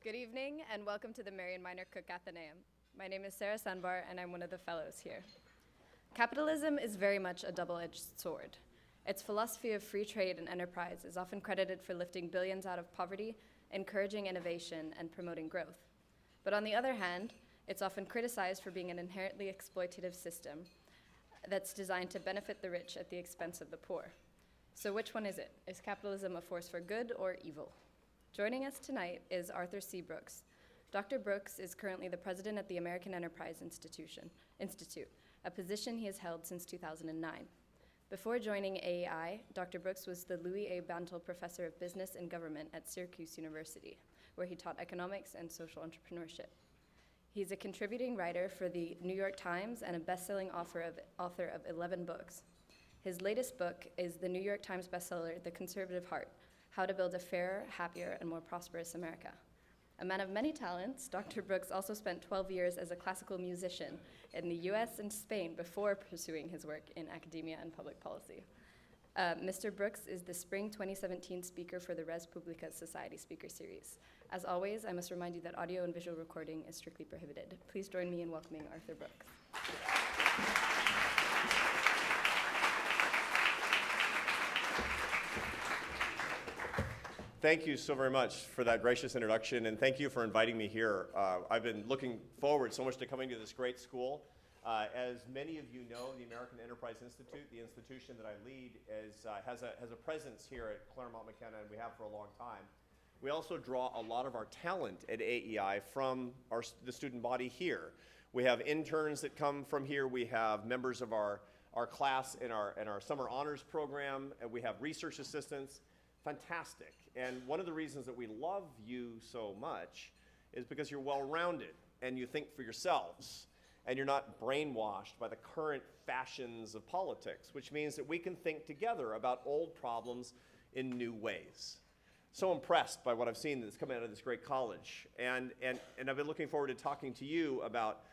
Good evening and welcome to the Marion Miner Cook Athenaeum. My name is Sarah Sanbar and I'm one of the fellows here. Capitalism is very much a double-edged sword. Its philosophy of free trade and enterprise is often credited for lifting billions out of poverty, encouraging innovation, and promoting growth. But on the other hand, it's often criticized for being an inherently exploitative system that's designed to benefit the rich at the expense of the poor. So which one is it? Is capitalism a force for good or evil? Joining us tonight is Arthur C. Brooks. Dr. Brooks is currently the president at the American Enterprise Institute, a position he has held since 2009. Before joining AEI, Dr. Brooks was the Louis A. Bantle Professor of Business and Government at Syracuse University, where he taught economics and social entrepreneurship. He's a contributing writer for the New York Times and a best-selling author of 11 books. His latest book is the New York Times bestseller, The Conservative Heart: How to Build a Fairer, Happier, and More Prosperous America. A man of many talents, Dr. Brooks also spent 12 years as a classical musician in the US and Spain before pursuing his work in academia and public policy. Mr. Brooks is the Spring 2017 speaker for the Res Publica Society Speaker Series. As always, I must remind you that audio and visual recording is strictly prohibited. Please join me in welcoming Arthur Brooks. Thank you so very much for that gracious introduction, and thank you for inviting me here. I've been looking forward so much to coming to this great school. As many of you know, the American Enterprise Institute, the institution that I lead, has a presence here at Claremont McKenna, and we have for a long time. We also draw a lot of our talent at AEI from the student body here. We have interns that come from here. We have members of our class in our summer honors program, and we have research assistants. Fantastic. And one of the reasons that we love you so much is because you're well-rounded and you think for yourselves and you're not brainwashed by the current fashions of politics, which means that we can think together about old problems in new ways. So impressed by what I've seen that's coming out of this great college. And I've been looking forward to talking to you about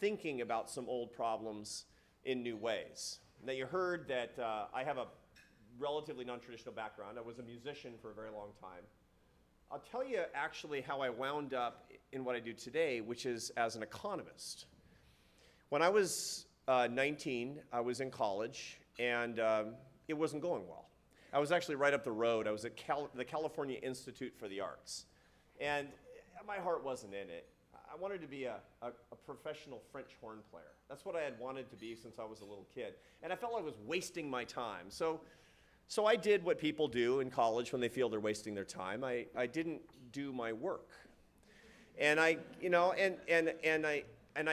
thinking about some old problems in new ways. Now you heard that I have a relatively non-traditional background. I was a musician for a very long time. I'll tell you actually how I wound up in what I do today, which is as an economist. When I was 19, I was in college, and it wasn't going well. I was actually right up the road. I was at the California Institute for the Arts, and my heart wasn't in it. I wanted to be a professional French horn player. That's what I had wanted to be since I was a little kid, and I felt like I was wasting my time. So I did what people do in college when they feel they're wasting their time. I didn't do my work, and I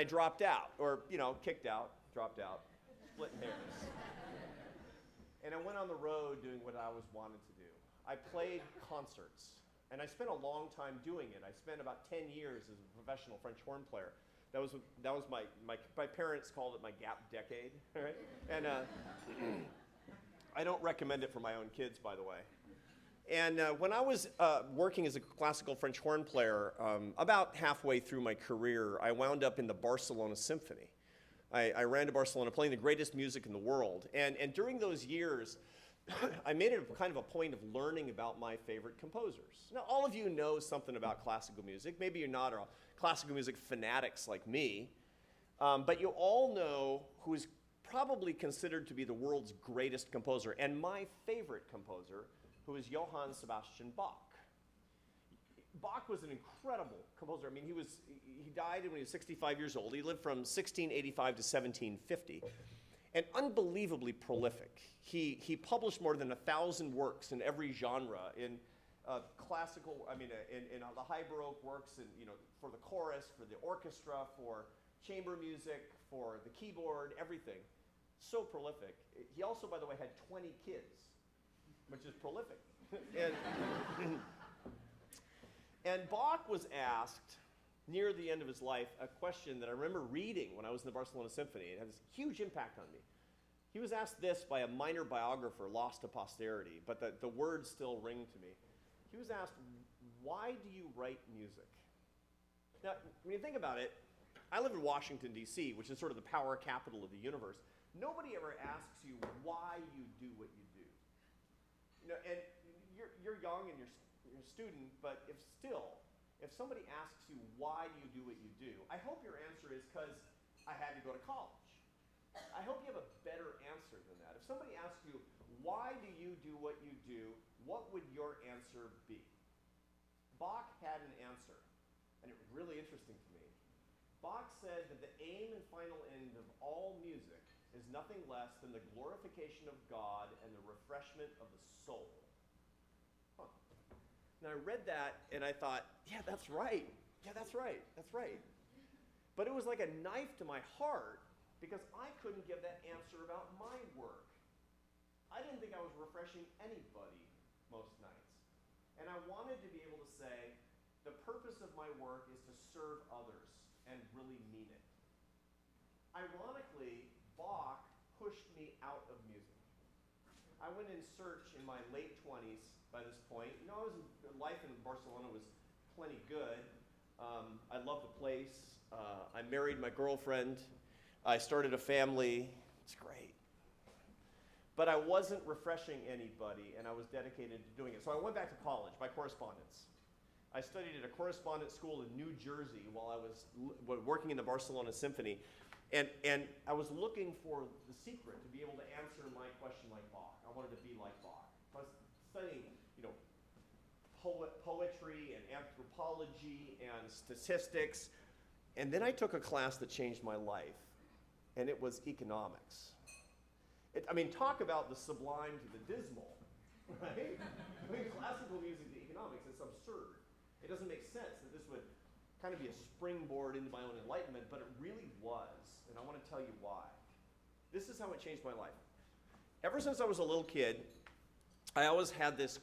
dropped out, or kicked out, dropped out, split hairs, and I went on the road doing what I always wanted to do. I played concerts, and I spent a long time doing it. I spent about 10 years as a professional French horn player. That was my parents called it my gap decade, right? And I don't recommend it for my own kids, by the way. And when I was working as a classical French horn player, about halfway through my career, I wound up in the Barcelona Symphony. I ran to Barcelona playing the greatest music in the world. And during those years, I made it kind of a point of learning about my favorite composers. Now, all of you know something about classical music. Maybe you're not classical music fanatics like me, but you all know who is probably considered to be the world's greatest composer, and my favorite composer, who is Johann Sebastian Bach. Bach was an incredible composer. I mean, he died when he was 65 years old. He lived from 1685 to 1750, and unbelievably prolific. He published more than 1,000 works in every genre, in classical, in the high Baroque works, and for the chorus, for the orchestra, for chamber music, for the keyboard, everything. So prolific. He also, by the way, had 20 kids, which is prolific. And Bach was asked near the end of his life a question that I remember reading when I was in the Barcelona Symphony. It had this huge impact on me. He was asked this by a minor biographer lost to posterity, but the words still ring to me. He was asked, "Why do you write music?" Now, when you think about it, I live in Washington, D.C., which is sort of the power capital of the universe. Nobody ever asks you why you do what you do. And you're young and you're a student, but If somebody asks you, why do you do what you do? I hope your answer is because I had to go to college. I hope you have a better answer than that. If somebody asks you, why do you do what you do, what would your answer be? Bach had an answer, and it was really interesting to me. Bach said that the aim and final end of all music is nothing less than the glorification of God and the refreshment of the soul. Huh. And I read that, and I thought, yeah, that's right. Yeah, that's right. That's right. But it was like a knife to my heart because I couldn't give that answer about my work. I didn't think I was refreshing anybody most nights. And I wanted to be able to say, the purpose of my work is to serve others and really mean it. Ironically, Bach pushed me out of music. I went in search in my late 20s by this point. You know, life in Barcelona was plenty good. I loved the place. I married my girlfriend. I started a family. It's great. But I wasn't refreshing anybody, and I was dedicated to doing it. So I went back to college by correspondence. I studied at a correspondence school in New Jersey while I was working in the Barcelona Symphony. And I was looking for the secret to be able to answer my question like Bach. I wanted to be like Bach. I was studying, poetry and anthropology and statistics. And then I took a class that changed my life, and it was economics. Talk about the sublime to the dismal, right? Classical music to economics, it's absurd. It doesn't make sense that this would kind of be a springboard into my own enlightenment, but it really was, and I want to tell you why. This is how it changed my life. Ever since I was a little kid, I always had this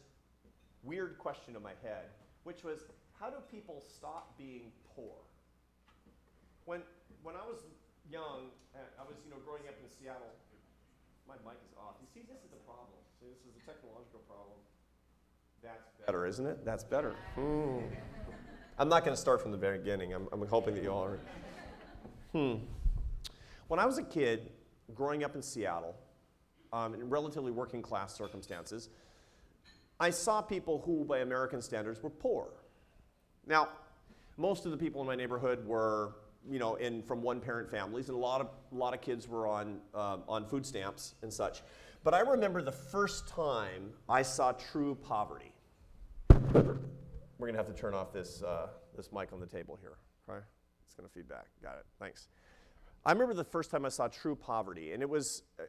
weird question in my head, which was, how do people stop being poor? When I was young, I was growing up in Seattle. My mic is off. You see, this is the problem. See, this is a technological problem. That's better, isn't it? That's better. I'm not going to start from the very beginning. I'm hoping that you all are. When I was a kid, growing up in Seattle, in relatively working class circumstances, I saw people who, by American standards, were poor. Now, most of the people in my neighborhood were from one-parent families, and a lot of kids were on food stamps and such. But I remember the first time I saw true poverty. We're gonna have to turn off this mic on the table here. Okay, it's gonna feed back. Got it. Thanks. I remember the first time I saw true poverty, and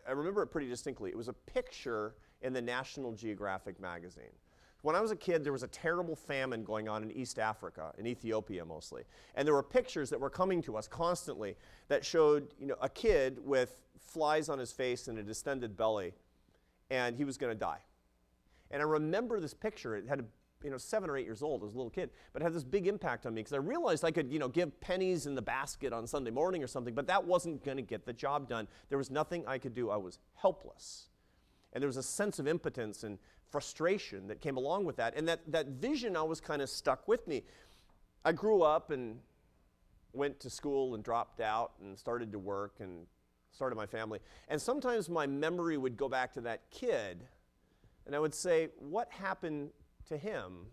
I remember it pretty distinctly. It was a picture in the National Geographic magazine. When I was a kid, there was a terrible famine going on in East Africa, in Ethiopia mostly. And there were pictures that were coming to us constantly that showed a kid with flies on his face and a distended belly, and he was going to die. And I remember this picture. It had 7 or 8 years old. I was a little kid. But it had this big impact on me because I realized I could give pennies in the basket on Sunday morning or something, but that wasn't going to get the job done. There was nothing I could do. I was helpless. And there was a sense of impotence and frustration that came along with that. And that vision always kind of stuck with me. I grew up and went to school and dropped out and started to work and started my family. And sometimes my memory would go back to that kid, and I would say, what happened to him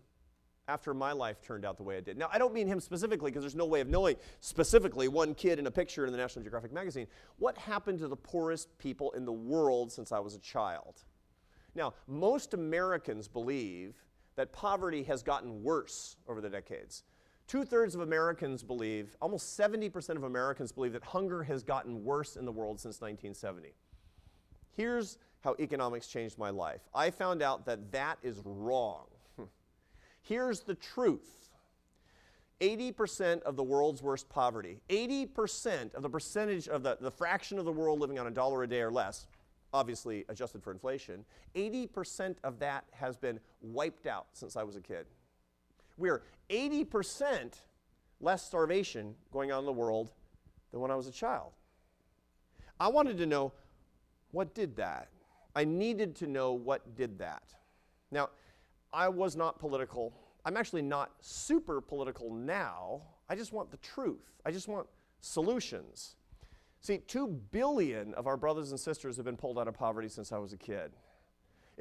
after my life turned out the way it did? Now, I don't mean him specifically, because there's no way of knowing specifically one kid in a picture in the National Geographic magazine. What happened to the poorest people in the world since I was a child? Now, most Americans believe that poverty has gotten worse over the decades. 2/3 of Americans believe, almost 70% of Americans believe that hunger has gotten worse in the world since 1970. Here's how economics changed my life. I found out that that is wrong. Here's the truth. 80% of the world's worst poverty, 80% of the percentage of the fraction of the world living on $1 a day or less, obviously adjusted for inflation, 80% of that has been wiped out since I was a kid. We're 80% less starvation going on in the world than when I was a child. I wanted to know what did that. I needed to know what did that. Now, I was not political. I'm actually not super political now. I just want the truth. I just want solutions. See, 2 billion of our brothers and sisters have been pulled out of poverty since I was a kid.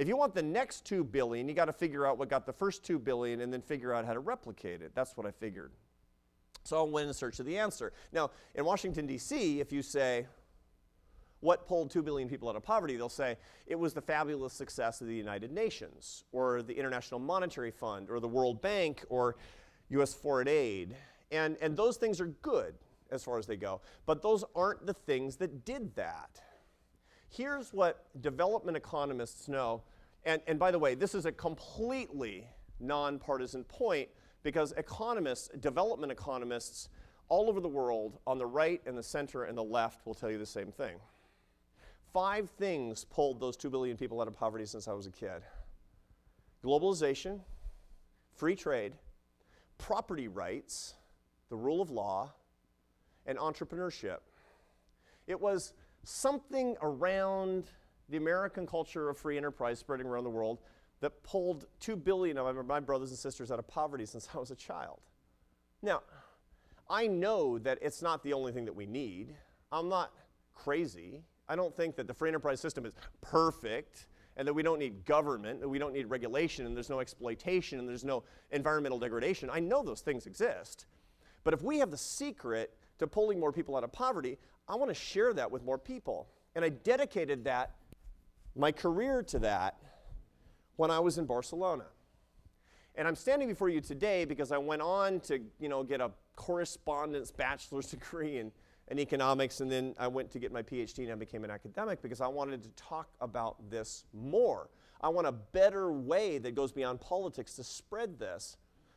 If you want the next 2 billion, you got to figure out what got the first 2 billion and then figure out how to replicate it. That's what I figured. So I went in search of the answer. Now, in Washington, D.C., if you say, what pulled 2 billion people out of poverty, they'll say it was the fabulous success of the United Nations, or the International Monetary Fund, or the World Bank, or U.S. foreign aid. And those things are good as far as they go, but those aren't the things that did that. Here's what development economists know, and by the way, this is a completely nonpartisan point, because economists, development economists all over the world, on the right and the center and the left, will tell you the same thing. 5 things pulled those 2 billion people out of poverty since I was a kid: globalization, free trade, property rights, the rule of law, and entrepreneurship. It was something around the American culture of free enterprise spreading around the world that pulled 2 billion of my brothers and sisters out of poverty since I was a child. Now, I know that it's not the only thing that we need. I'm not crazy. I don't think that the free enterprise system is perfect and that we don't need government, that we don't need regulation, and there's no exploitation, and there's no environmental degradation. I know those things exist. But if we have the secret to pulling more people out of poverty, I want to share that with more people. And I dedicated my career to that when I was in Barcelona. And I'm standing before you today because I went on to, get a correspondence bachelor's degree in economics, and then I went to get my PhD and I became an academic because I wanted to talk about this more. I want a better way that goes beyond politics to spread this.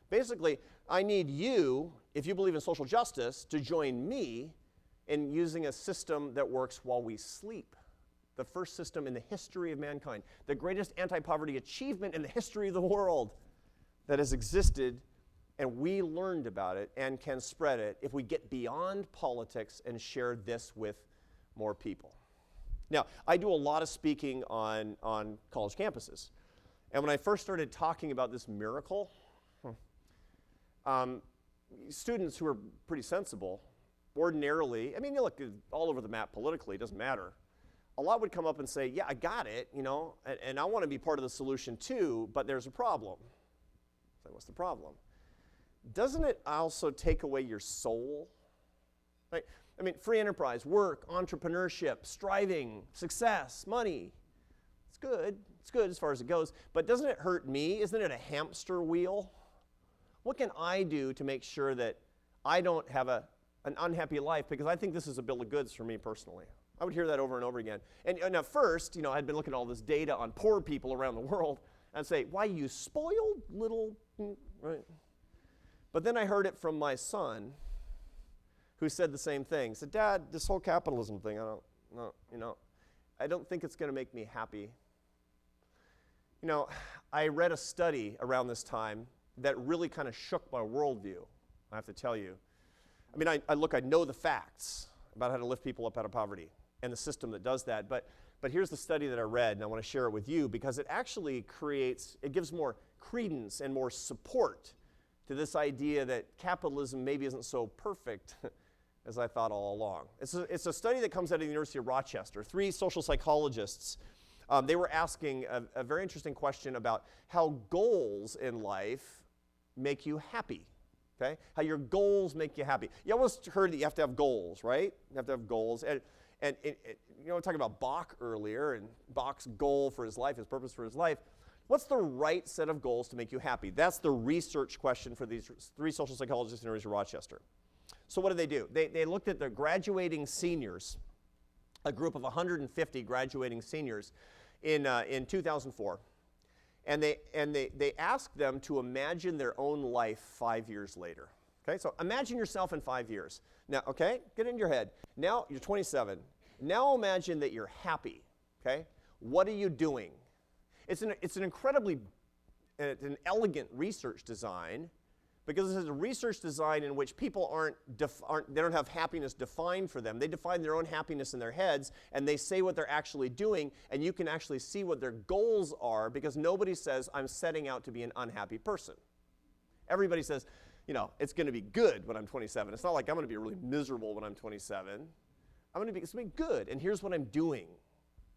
Basically, I need you, if you believe in social justice, to join me in using a system that works while we sleep. The first system in the history of mankind, the greatest anti-poverty achievement in the history of the world that has existed, and we learned about it and can spread it if we get beyond politics and share this with more people. Now, I do a lot of speaking on college campuses. And when I first started talking about this miracle, students who are pretty sensible, ordinarily, you look all over the map politically, it doesn't matter. A lot would come up and say, yeah, I got it, and I want to be part of the solution too, but there's a problem. So what's the problem? Doesn't it also take away your soul? Right? Free enterprise, work, entrepreneurship, striving, success, money. It's good. It's good as far as it goes. But doesn't it hurt me? Isn't it a hamster wheel? What can I do to make sure that I don't have an unhappy life? Because I think this is a bill of goods for me personally. I would hear that over and over again. And at first, I'd been looking at all this data on poor people around the world and say, why, you spoiled little, right? But then I heard it from my son, who said the same thing. He said, Dad, this whole capitalism thing, I don't think it's going to make me happy. I read a study around this time that really kind of shook my worldview, I have to tell you. I know the facts about how to lift people up out of poverty and the system that does that, but here's the study that I read, and I want to share it with you because it actually gives more credence and more support to this idea that capitalism maybe isn't so perfect as I thought all along. It's a study that comes out of the University of Rochester. 3 social psychologists, they were asking a very interesting question about how goals in life make you happy, okay? How your goals make you happy. You always heard that you have to have goals, right? You have to have goals. And talking about Bach earlier, and Bach's goal for his life, his purpose for his life. What's the right set of goals to make you happy? That's the research question for these 3 social psychologists in the University of Rochester. So what did they do? They looked at the graduating seniors, a group of 150 graduating seniors in 2004. And they asked them to imagine their own life 5 years later. Okay, so imagine yourself in 5 years. Now, okay, get it in your head. Now you're 27. Now imagine that you're happy. Okay, what are you doing? It's an incredibly, an elegant research design, because this is a research design in which people they don't have happiness defined for them. They define their own happiness in their heads, and they say what they're actually doing, and you can actually see what their goals are, because nobody says, I'm setting out to be an unhappy person. Everybody says, it's going to be good when I'm 27. It's not like I'm going to be really miserable when I'm 27. It's going to be good, and here's what I'm doing,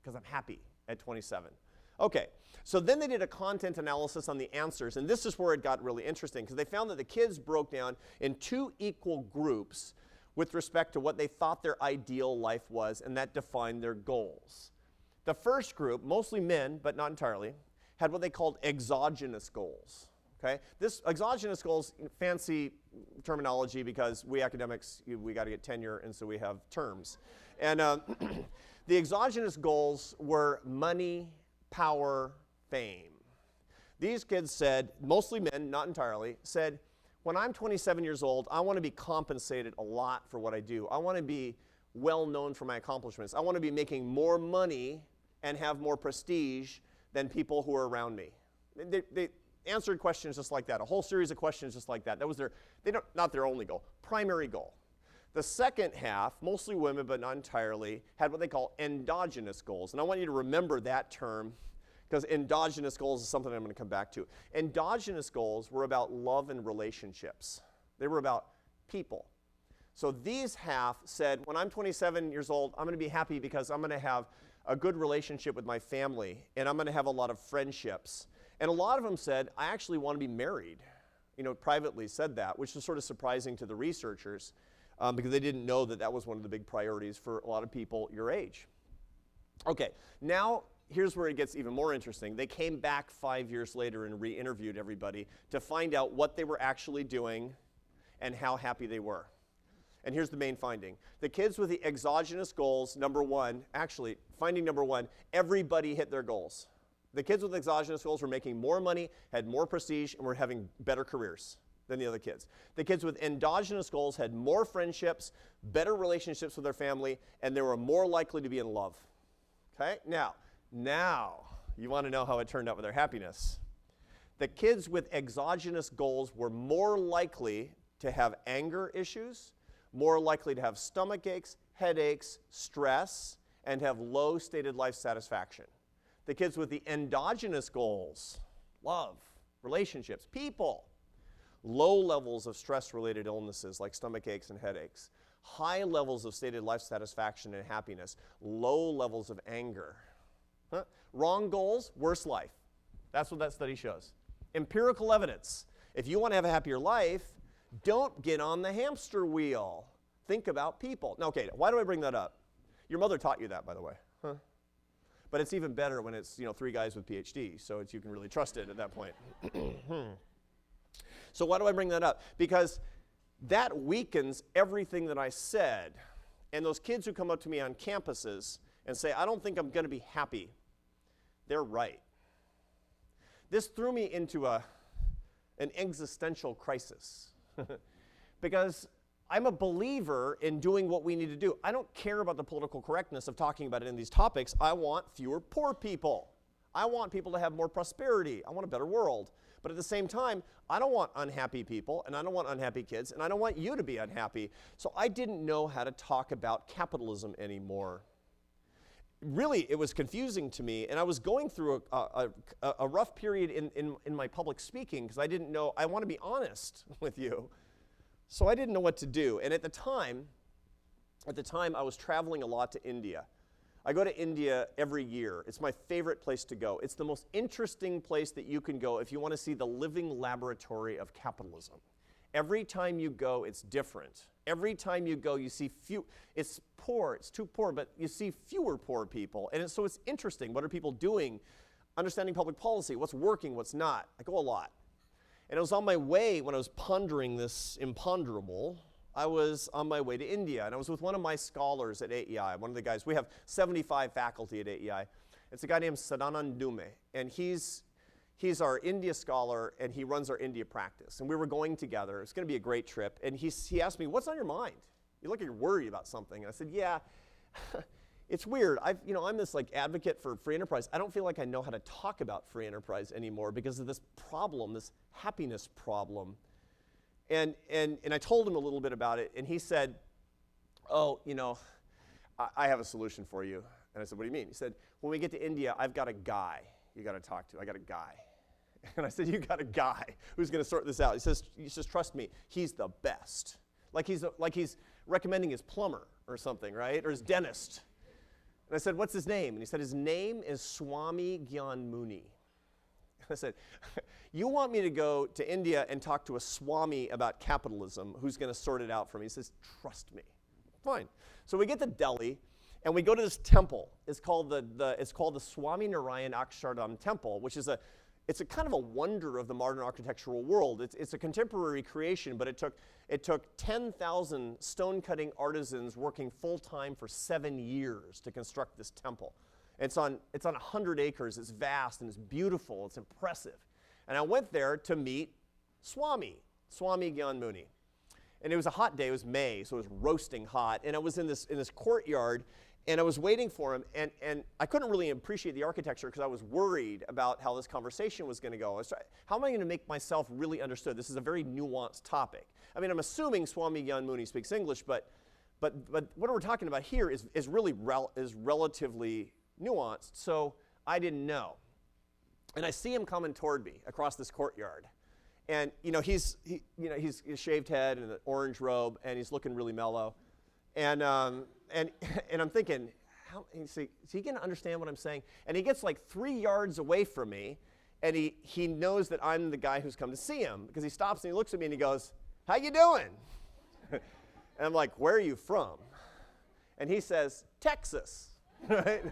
because I'm happy at 27. Okay, so then they did a content analysis on the answers, and this is where it got really interesting, because they found that the kids broke down in 2 equal groups with respect to what they thought their ideal life was, and that defined their goals. The first group, mostly men, but not entirely, had what they called exogenous goals. Okay? This exogenous goals, fancy terminology because we academics, we got to get tenure, and so we have terms. And the exogenous goals were money, power, fame. These kids said, mostly men, not entirely, said, when I'm 27 years old, I want to be compensated a lot for what I do. I want to be well known for my accomplishments. I want to be making more money and have more prestige than people who are around me. They answered questions just like that, a whole series of questions just like that. That was not their only goal, primary goal. The second half, mostly women but not entirely, had what they call endogenous goals. And I want you to remember that term because endogenous goals is something I'm going to come back to. Endogenous goals were about love and relationships. They were about people. So these half said, when I'm 27 years old, I'm going to be happy because I'm going to have a good relationship with my family, and I'm going to have a lot of friendships. And a lot of them said, I actually want to be married. Privately said that, which was sort of surprising to the researchers because they didn't know that that was one of the big priorities for a lot of people your age. Okay, now here's where it gets even more interesting. They came back 5 years later and re-interviewed everybody to find out what they were actually doing and how happy they were. And here's the main finding. The kids with the exogenous goals, finding number one, everybody hit their goals. The kids with exogenous goals were making more money, had more prestige, and were having better careers than the other kids. The kids with endogenous goals had more friendships, better relationships with their family, and they were more likely to be in love. Okay? Now, you want to know how it turned out with their happiness. The kids with exogenous goals were more likely to have anger issues, more likely to have stomach aches, headaches, stress, and have low stated life satisfaction. The kids with the endogenous goals, love, relationships, people, low levels of stress-related illnesses like stomach aches and headaches, high levels of stated life satisfaction and happiness, low levels of anger. Wrong goals, worse life. That's what that study shows. Empirical evidence. If you want to have a happier life, don't get on the hamster wheel. Think about people. Now, okay, why do I bring that up? Your mother taught you that, by the way. But it's even better when it's 3 guys with PhDs, so you can really trust it at that point. So why do I bring that up? Because that weakens everything that I said. And those kids who come up to me on campuses and say, I don't think I'm going to be happy, they're right. This threw me into an existential crisis because I'm a believer in doing what we need to do. I don't care about the political correctness of talking about it in these topics. I want fewer poor people. I want people to have more prosperity. I want a better world. But at the same time, I don't want unhappy people, and I don't want unhappy kids, and I don't want you to be unhappy. So I didn't know how to talk about capitalism anymore. Really, it was confusing to me, and I was going through a rough period in my public speaking because I didn't know. I want to be honest with you. So I didn't know what to do. And at the time, I was traveling a lot to India. I go to India every year. It's my favorite place to go. It's the most interesting place that you can go if you want to see the living laboratory of capitalism. Every time you go, it's different. Every time you go, you see it's poor, it's too poor, but you see fewer poor people. And so it's interesting. What are people doing? Understanding public policy, what's working, what's not. I go a lot. And it was on my way, when I was pondering this imponderable, I was on my way to India. And I was with one of my scholars at AEI, one of the guys. We have 75 faculty at AEI. It's a guy named Sadanand Dume. And he's our India scholar, and he runs our India practice. And we were going together. It's going to be a great trip. And he asked me, what's on your mind? You look like you're worried about something. And I said, yeah, it's weird. I'm this advocate for free enterprise. I don't feel like I know how to talk about free enterprise anymore because of this problem, this happiness problem. And I told him a little bit about it, and he said, I have a solution for you. And I said, what do you mean? He said, when we get to India, I've got a guy you got to talk to. I got a guy. And I said, you got a guy who's going to sort this out. He says, trust me, he's the best. Like he's recommending his plumber or something, right? Or his dentist. And I said, what's his name? And he said, his name is Swami Gyan Muni. I said, you want me to go to India and talk to a Swami about capitalism who's going to sort it out for me? He says, trust me. Fine. So we get to Delhi, and we go to this temple. It's called the Swami Narayan Akshardham Temple, which is it's a kind of a wonder of the modern architectural world. It's a contemporary creation, but it took 10,000 stone-cutting artisans working full-time for 7 years to construct this temple. It's on 100 acres. It's vast and it's beautiful. It's impressive. And I went there to meet Swami Gyan Muni. And it was a hot day. It was May, so it was roasting hot. And I was in this courtyard, and I was waiting for him. And I couldn't really appreciate the architecture because I was worried about how this conversation was going to go. How am I going to make myself really understood? This is a very nuanced topic. I mean, I'm assuming Swami Gyan Muni speaks English, but what we're talking about here is really relatively nuanced. So I didn't know. And I see him coming toward me across this courtyard. And he's a shaved head and an orange robe, and he's looking really mellow. And I'm thinking, is he going to understand what I'm saying? And he gets like 3 yards away from me, and he knows that I'm the guy who's come to see him, because he stops and he looks at me and he goes, how you doing? And I'm like, where are you from? And he says, Texas. Right?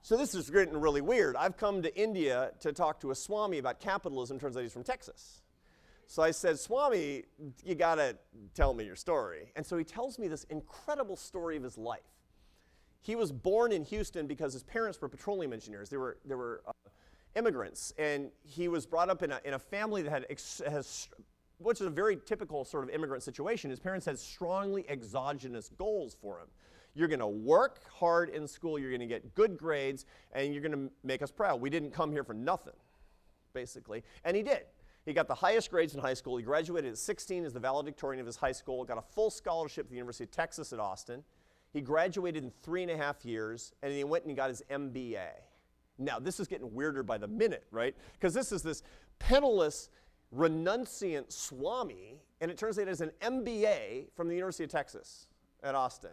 So this is getting really weird. I've come to India to talk to a Swami about capitalism. Turns out he's from Texas. So I said, Swami, you got to tell me your story. And so he tells me this incredible story of his life. He was born in Houston because his parents were petroleum engineers. They were immigrants. And he was brought up in a family that which is a very typical sort of immigrant situation. His parents had strongly exogenous goals for him. You're going to work hard in school, you're going to get good grades, and you're going to make us proud. We didn't come here for nothing, basically. And he did. He got the highest grades in high school. He graduated at 16 as the valedictorian of his high school, got a full scholarship at the University of Texas at Austin. He graduated in 3.5 years, and then he went and got his MBA. Now, this is getting weirder by the minute, right? Because this is this penniless, renunciant Swami, and it turns out he has an MBA from the University of Texas at Austin.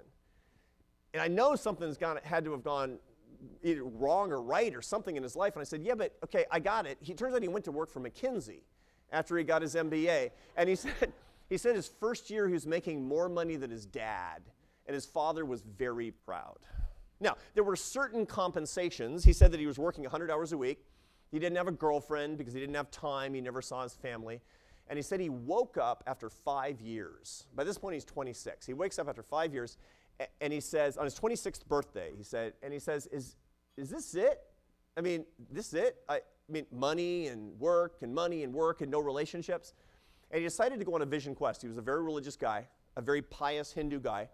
And I know something's had to have gone either wrong or right or something in his life. And I said, yeah, but okay, I got it. Turns out he went to work for McKinsey after he got his MBA. And he said his first year he was making more money than his dad. And his father was very proud. Now, there were certain compensations. He said that he was working 100 hours a week. He didn't have a girlfriend because he didn't have time. He never saw his family. And he said he woke up after 5 years. By this point, he's 26. He wakes up after 5 years. And he says, on his 26th birthday, he says, is this it? I mean, this it? I mean, money and work and no relationships. And he decided to go on a vision quest. He was a very religious guy, a very pious Hindu guy.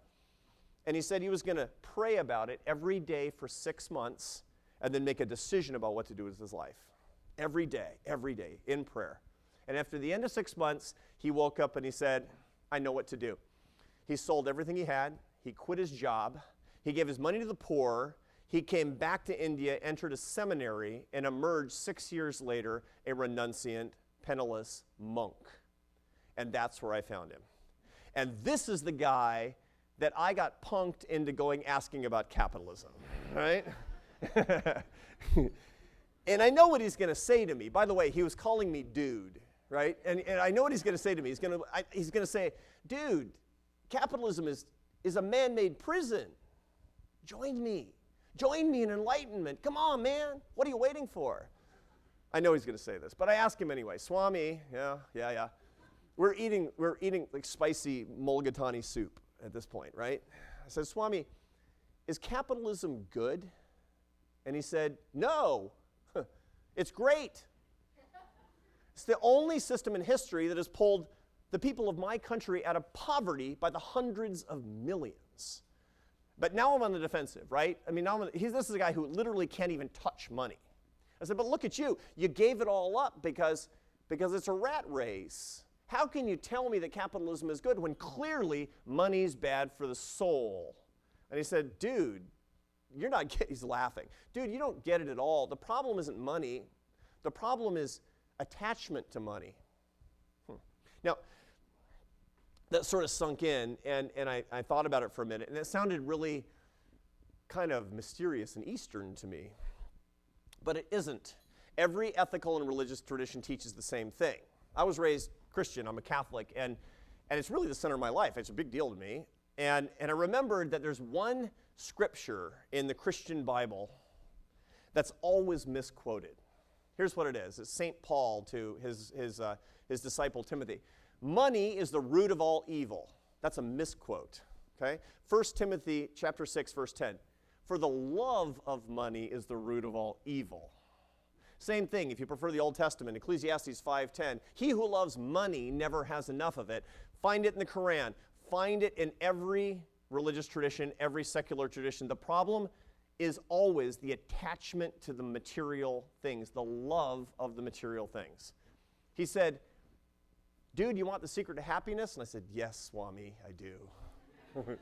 And he said he was going to pray about it every day for 6 months and then make a decision about what to do with his life. Every day, in prayer. And after the end of 6 months, he woke up and he said, I know what to do. He sold everything he had. He quit his job. He gave his money to the poor. He came back to India, entered a seminary, and emerged 6 years later a renunciant, penniless monk. And that's where I found him. And this is the guy that I got punked into asking about capitalism, right? And I know what he's going to say to me. By the way, he was calling me dude, right? And I know what he's going to say to me. He's going to say, dude, capitalism is a man-made prison. Join me in enlightenment. Come on, man. What are you waiting for? I know he's going to say this, but I ask him anyway. Swami, yeah. We're eating like spicy mulligatawny soup at this point, right? I said, Swami, is capitalism good? And he said, no, it's great. It's the only system in history that has pulled the people of my country out of poverty by the hundreds of millions. But now I'm on the defensive, right? I mean, this is a guy who literally can't even touch money. I said, but look at you. You gave it all up because it's a rat race. How can you tell me that capitalism is good when clearly money's bad for the soul? And he said, dude, you're not getting, he's laughing. Dude, you don't get it at all. The problem isn't money. The problem is attachment to money. Now, that sort of sunk in, and I thought about it for a minute, and it sounded really kind of mysterious and Eastern to me. But it isn't. Every ethical and religious tradition teaches the same thing. I was raised Christian, I'm a Catholic, and it's really the center of my life. It's a big deal to me. And I remembered that there's one scripture in the Christian Bible that's always misquoted. Here's what it is. It's St. Paul to his disciple Timothy. Money is the root of all evil. That's a misquote. Okay? 1 Timothy chapter 6, verse 10. For the love of money is the root of all evil. Same thing, if you prefer the Old Testament, Ecclesiastes 5:10. He who loves money never has enough of it. Find it in the Quran. Find it in every religious tradition, every secular tradition. The problem is always the attachment to the material things, the love of the material things. He said, dude, you want the secret to happiness? And I said, yes, Swami, I do.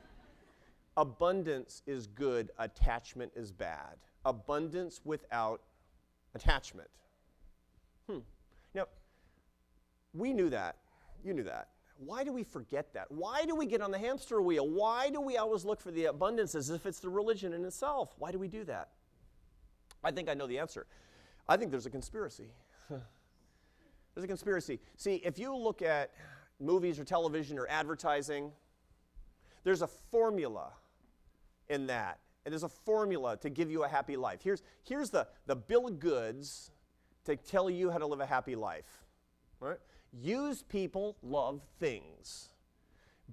Abundance is good, attachment is bad. Abundance without attachment. Now, we knew that. You knew that. Why do we forget that? Why do we get on the hamster wheel? Why do we always look for the abundance as if it's the religion in itself? Why do we do that? I think I know the answer. I think there's a conspiracy. There's a conspiracy. See, if you look at movies or television or advertising, there's a formula in that. And there's a formula to give you a happy life. Here's the bill of goods to tell you how to live a happy life. Right? Use people, love things.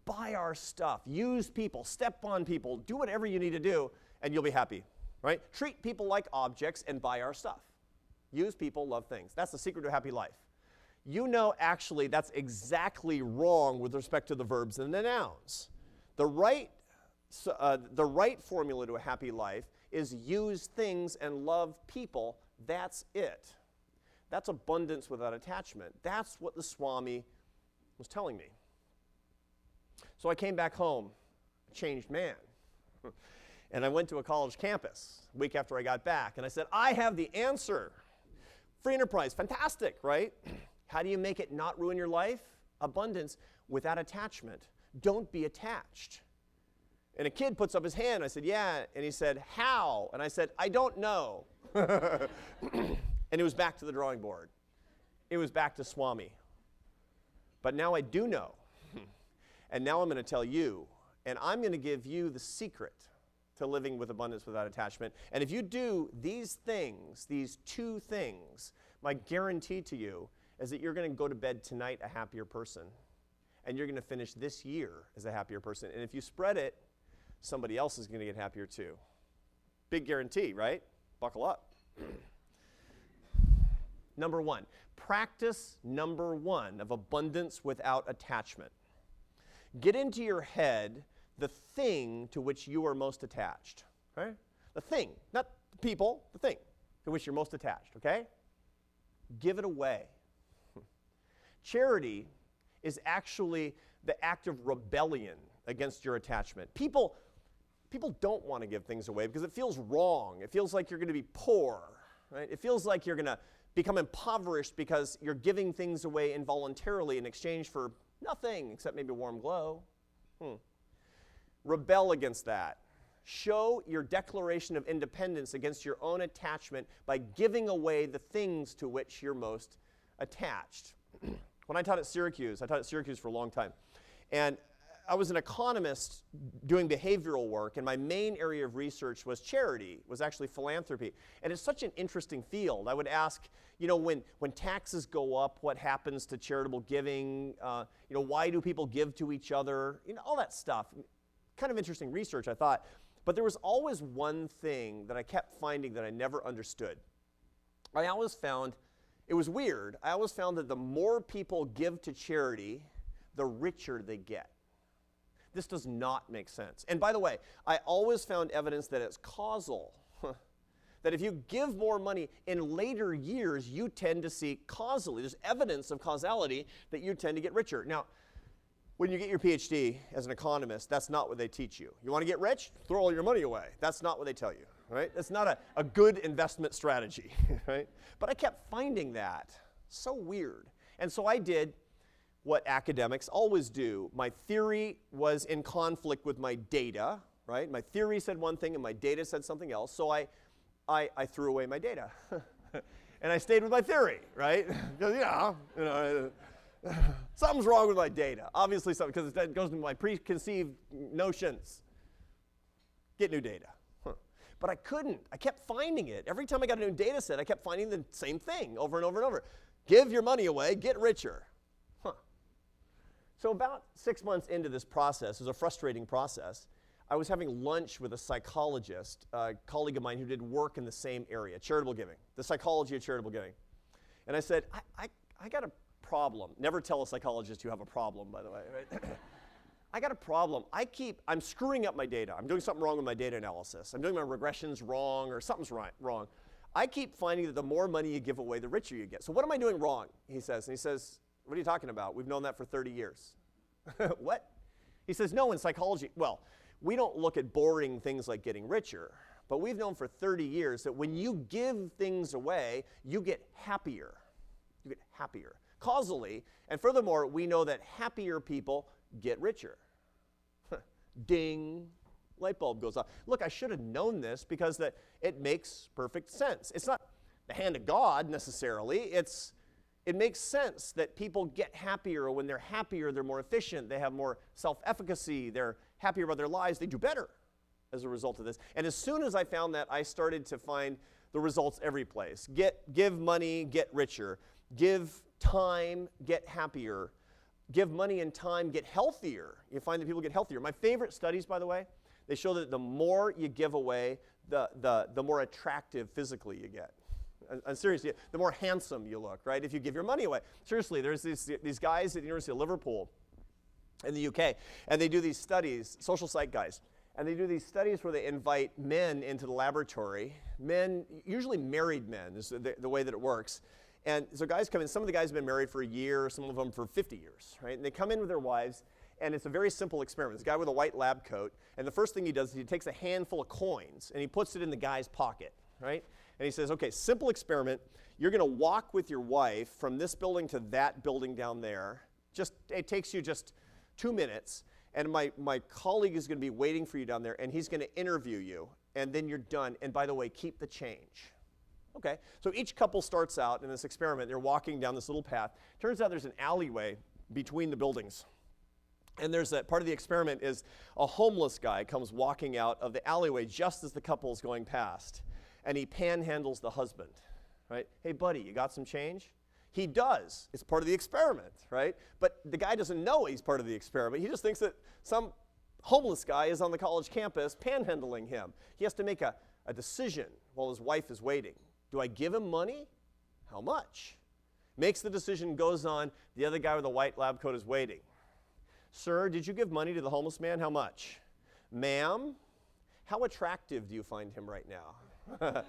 Buy our stuff. Use people. Step on people. Do whatever you need to do, and you'll be happy. Right? Treat people like objects and buy our stuff. Use people, love things. That's the secret to a happy life. You know, actually, that's exactly wrong with respect to the verbs and the nouns. The right formula to a happy life is use things and love people. That's it. That's abundance without attachment. That's what the Swami was telling me. So I came back home, a changed man. And I went to a college campus a week after I got back, and I said, I have the answer. Free enterprise, fantastic, right? How do you make it not ruin your life? Abundance without attachment. Don't be attached. And a kid puts up his hand. I said, yeah. And he said, how? And I said, I don't know. And it was back to the drawing board. It was back to Swami. But now I do know. And now I'm going to tell you. And I'm going to give you the secret to living with abundance without attachment. And if you do these things, these two things, my guarantee to you is that you're going to go to bed tonight a happier person. And you're going to finish this year as a happier person. And if you spread it, somebody else is going to get happier too. Big guarantee, right? Buckle up. Number one, practice number one of abundance without attachment. Get into your head the thing to which you are most attached. Right? The thing, not the people, the thing to which you're most attached, okay? Give it away. Charity is actually the act of rebellion against your attachment. People don't want to give things away because it feels wrong. It feels like you're going to be poor, right? It feels like you're going to become impoverished because you're giving things away involuntarily in exchange for nothing except maybe a warm glow. Rebel against that. Show your declaration of independence against your own attachment by giving away the things to which you're most attached. When I taught at Syracuse for a long time, and I was an economist doing behavioral work, and my main area of research was charity, was actually philanthropy. And it's such an interesting field. I would ask, when taxes go up, what happens to charitable giving? Why do people give to each other? All that stuff. Kind of interesting research, I thought. But there was always one thing that I kept finding that I never understood. I always found, it was weird, I always found that the more people give to charity, the richer they get. This does not make sense. And by the way, I always found evidence that it's causal. That if you give more money in later years, you tend to see causally. There's evidence of causality that you tend to get richer. Now, when you get your PhD as an economist, that's not what they teach you. You want to get rich? Throw all your money away. That's not what they tell you, right? That's not a good investment strategy, right? But I kept finding that so weird. And so I did what academics always do. My theory was in conflict with my data, right? My theory said one thing and my data said something else, so I threw away my data. And I stayed with my theory, right? Because, something's wrong with my data. Obviously something, because it goes into my preconceived notions. Get new data. But I couldn't. I kept finding it. Every time I got a new data set, I kept finding the same thing over and over and over. Give your money away, get richer. So about 6 months into this process, it was a frustrating process, I was having lunch with a psychologist, a colleague of mine who did work in the same area, charitable giving, the psychology of charitable giving. And I said, I got a problem. Never tell a psychologist you have a problem, by the way, right? I got a problem. I'm screwing up my data. I'm doing something wrong with my data analysis. I'm doing my regressions wrong, or something's wrong. I keep finding that the more money you give away, the richer you get. So what am I doing wrong, he says. And he says, what are you talking about? We've known that for 30 years. What? He says, no, in psychology, well, we don't look at boring things like getting richer, but we've known for 30 years that when you give things away, you get happier. You get happier. Causally, and furthermore, we know that happier people get richer. Ding, light bulb goes off. Look, I should have known this because it makes perfect sense. It's not the hand of God necessarily. It makes sense that people get happier. When they're happier, they're more efficient. They have more self-efficacy. They're happier about their lives. They do better as a result of this. And as soon as I found that, I started to find the results every place. Give money, get richer. Give time, get happier. Give money and time, get healthier. You find that people get healthier. My favorite studies, by the way, they show that the more you give away, the more attractive physically you get. And seriously, the more handsome you look, right, if you give your money away. Seriously, there's these guys at the University of Liverpool in the UK, and they do these studies, social psych guys, and they do these studies where they invite men into the laboratory, men, usually married men is the way that it works. And so guys come in, some of the guys have been married for a year, some of them for 50 years, right? And they come in with their wives, and it's a very simple experiment. This guy with a white lab coat, and the first thing he does is he takes a handful of coins, and he puts it in the guy's pocket, right? And he says, okay, simple experiment. You're going to walk with your wife from this building to that building down there. It takes you just 2 minutes, and my colleague is going to be waiting for you down there, and he's going to interview you, and then you're done. And by the way, keep the change. Okay, so each couple starts out in this experiment. They're walking down this little path. Turns out there's an alleyway between the buildings. And there's that part of the experiment is a homeless guy comes walking out of the alleyway just as the couple's going past. And he panhandles the husband, right? Hey, buddy, you got some change? He does. It's part of the experiment, right? But the guy doesn't know he's part of the experiment. He just thinks that some homeless guy is on the college campus panhandling him. He has to make a decision while his wife is waiting. Do I give him money? How much? Makes the decision, goes on. The other guy with the white lab coat is waiting. Sir, did you give money to the homeless man? How much? Ma'am, how attractive do you find him right now?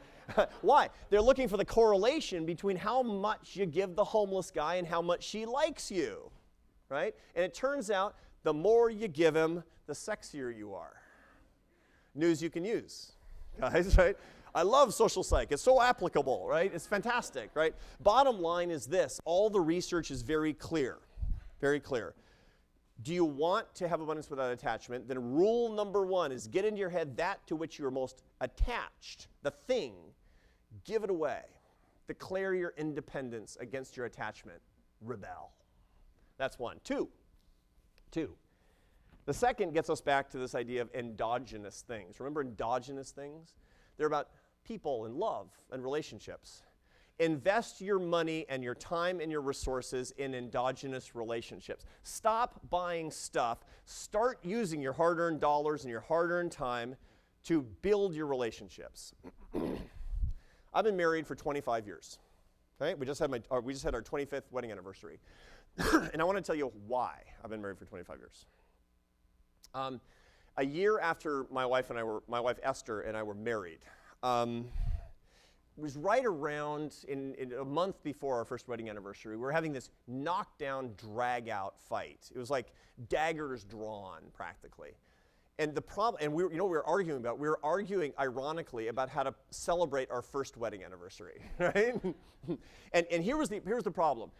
Why? They're looking for the correlation between how much you give the homeless guy and how much she likes you, right? And it turns out the more you give him, the sexier you are. News you can use, guys, right? I love social psych. It's so applicable, right? It's fantastic, right? Bottom line is this. All the research is very clear, very clear. Do you want to have abundance without attachment? Then rule number one is get into your head that to which you are most attached, the thing. Give it away. Declare your independence against your attachment. Rebel. That's one. Two. The second gets us back to this idea of endogenous things. Remember endogenous things? They're about people and love and relationships. Invest your money and your time and your resources in endogenous relationships. Stop buying stuff. Start using your hard-earned dollars and your hard-earned time to build your relationships. I've been married for 25 years. Okay? We just had our 25th wedding anniversary. And I want to tell you why I've been married for 25 years. A year after my wife Esther and I were married, it was right around in a month before our first wedding anniversary. We were having this knockdown, drag-out fight. It was like daggers drawn, practically. And the problem, and we were arguing ironically about how to celebrate our first wedding anniversary, right? and here's the problem.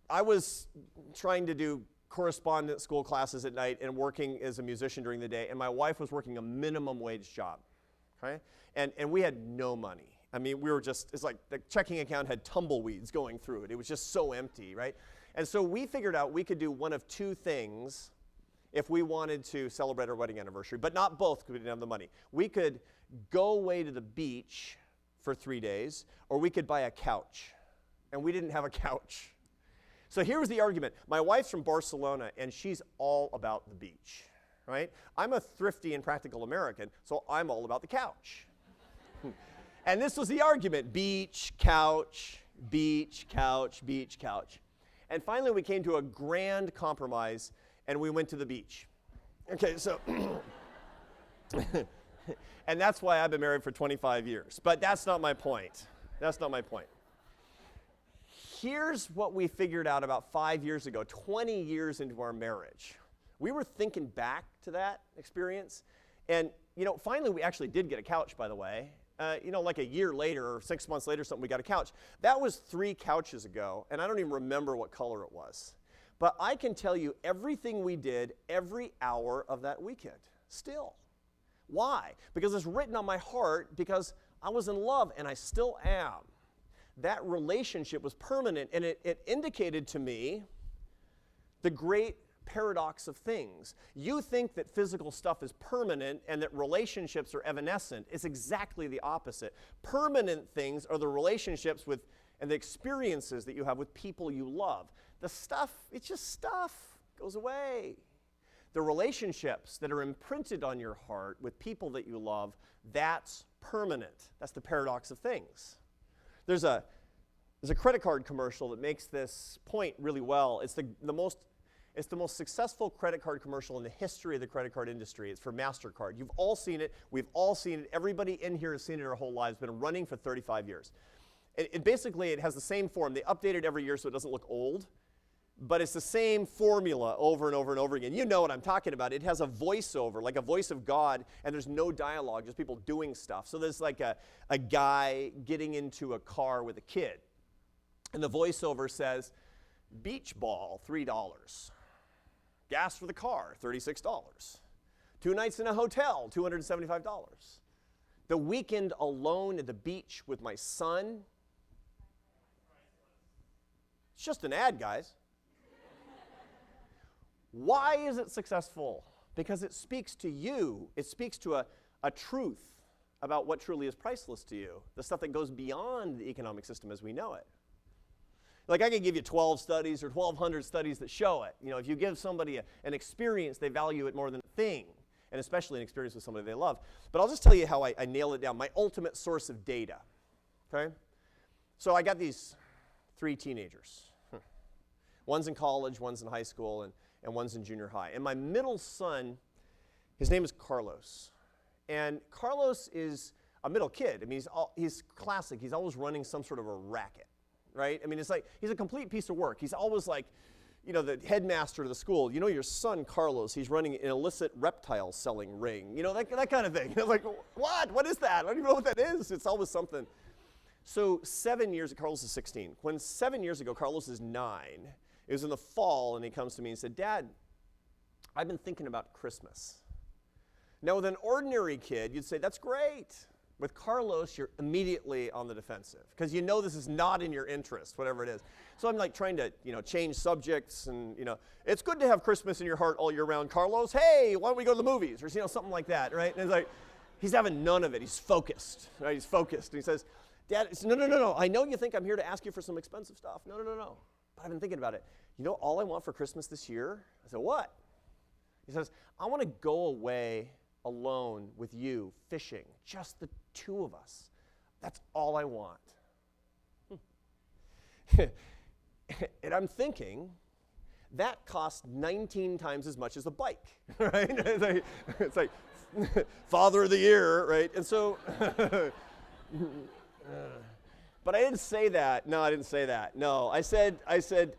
I was trying to do correspondence school classes at night and working as a musician during the day, and my wife was working a minimum wage job, okay? And we had no money. I mean, we were just, it's like the checking account had tumbleweeds going through it. It was just so empty, right? And so we figured out we could do one of two things if we wanted to celebrate our wedding anniversary, but not both because we didn't have the money. We could go away to the beach for 3 days, or we could buy a couch. And we didn't have a couch. So here was the argument. My wife's from Barcelona, and she's all about the beach, right? I'm a thrifty and practical American, so I'm all about the couch. And this was the argument: beach, couch, beach, couch, beach, couch. And finally, we came to a grand compromise, and we went to the beach. Okay, so, and that's why I've been married for 25 years. But that's not my point. That's not my point. Here's what we figured out about 5 years ago, 20 years into our marriage. We were thinking back to that experience, and finally we actually did get a couch, by the way. Like a year later or 6 months later, we got a couch. That was 3 couches ago, and I don't even remember what color it was. But I can tell you everything we did every hour of that weekend, still. Why? Because it's written on my heart, because I was in love, and I still am. That relationship was permanent, and it indicated to me the great paradox of things. You think that physical stuff is permanent and that relationships are evanescent. It's exactly the opposite. Permanent things are the relationships with and the experiences that you have with people you love. The stuff, it's just stuff, goes away. The relationships that are imprinted on your heart with people that you love, that's permanent. That's the paradox of things. There's a credit card commercial that makes this point really well. It's the most successful credit card commercial in the history of the credit card industry. It's for MasterCard. You've all seen it. We've all seen it. Everybody in here has seen it our whole lives. It's been running for 35 years. Basically, it has the same form. They update it every year so it doesn't look old. But it's the same formula over and over and over again. You know what I'm talking about. It has a voiceover, like a voice of God, and there's no dialogue, just people doing stuff. So there's like a guy getting into a car with a kid. And the voiceover says, beach ball, $3. Gas for the car, $36. 2 nights in a hotel, $275. The weekend alone at the beach with my son. It's just an ad, guys. Why is it successful? Because it speaks to you. It speaks to a truth about what truly is priceless to you, the stuff that goes beyond the economic system as we know it. Like I could give you 12 studies or 1,200 studies that show it. If you give somebody an experience, they value it more than a thing, and especially an experience with somebody they love. But I'll just tell you how I nail it down, my ultimate source of data, okay? So I got these 3 teenagers. One's in college, one's in high school, and one's in junior high. And my middle son, his name is Carlos. And Carlos is a middle kid. I mean, he's classic. He's always running some sort of a racket, right? I mean, it's like he's a complete piece of work. He's always like, the headmaster of the school. Your son, Carlos, he's running an illicit reptile selling ring. That kind of thing. Like, what? What is that? I don't even know what that is. It's always something. So Carlos is 16. When 7 years ago, Carlos is 9, it was in the fall, and he comes to me and said, Dad, I've been thinking about Christmas. Now, with an ordinary kid, you'd say, that's great. With Carlos, you're immediately on the defensive because this is not in your interest, whatever it is. So I'm like trying to, change subjects and, it's good to have Christmas in your heart all year round, Carlos. Hey, why don't we go to the movies or, something like that, right? And it's like, he's having none of it. He's focused, right? He's focused. And he says, Dad, no. I know you think I'm here to ask you for some expensive stuff. No. But I've been thinking about it. All I want for Christmas this year? I said, what? He says, I want to go away alone with you fishing, just the 2 of us. That's all I want. And I'm thinking, that costs 19 times as much as a bike, right? It's like Father of the Year, right? And so, but I didn't say that. No, I didn't say that. No, I said,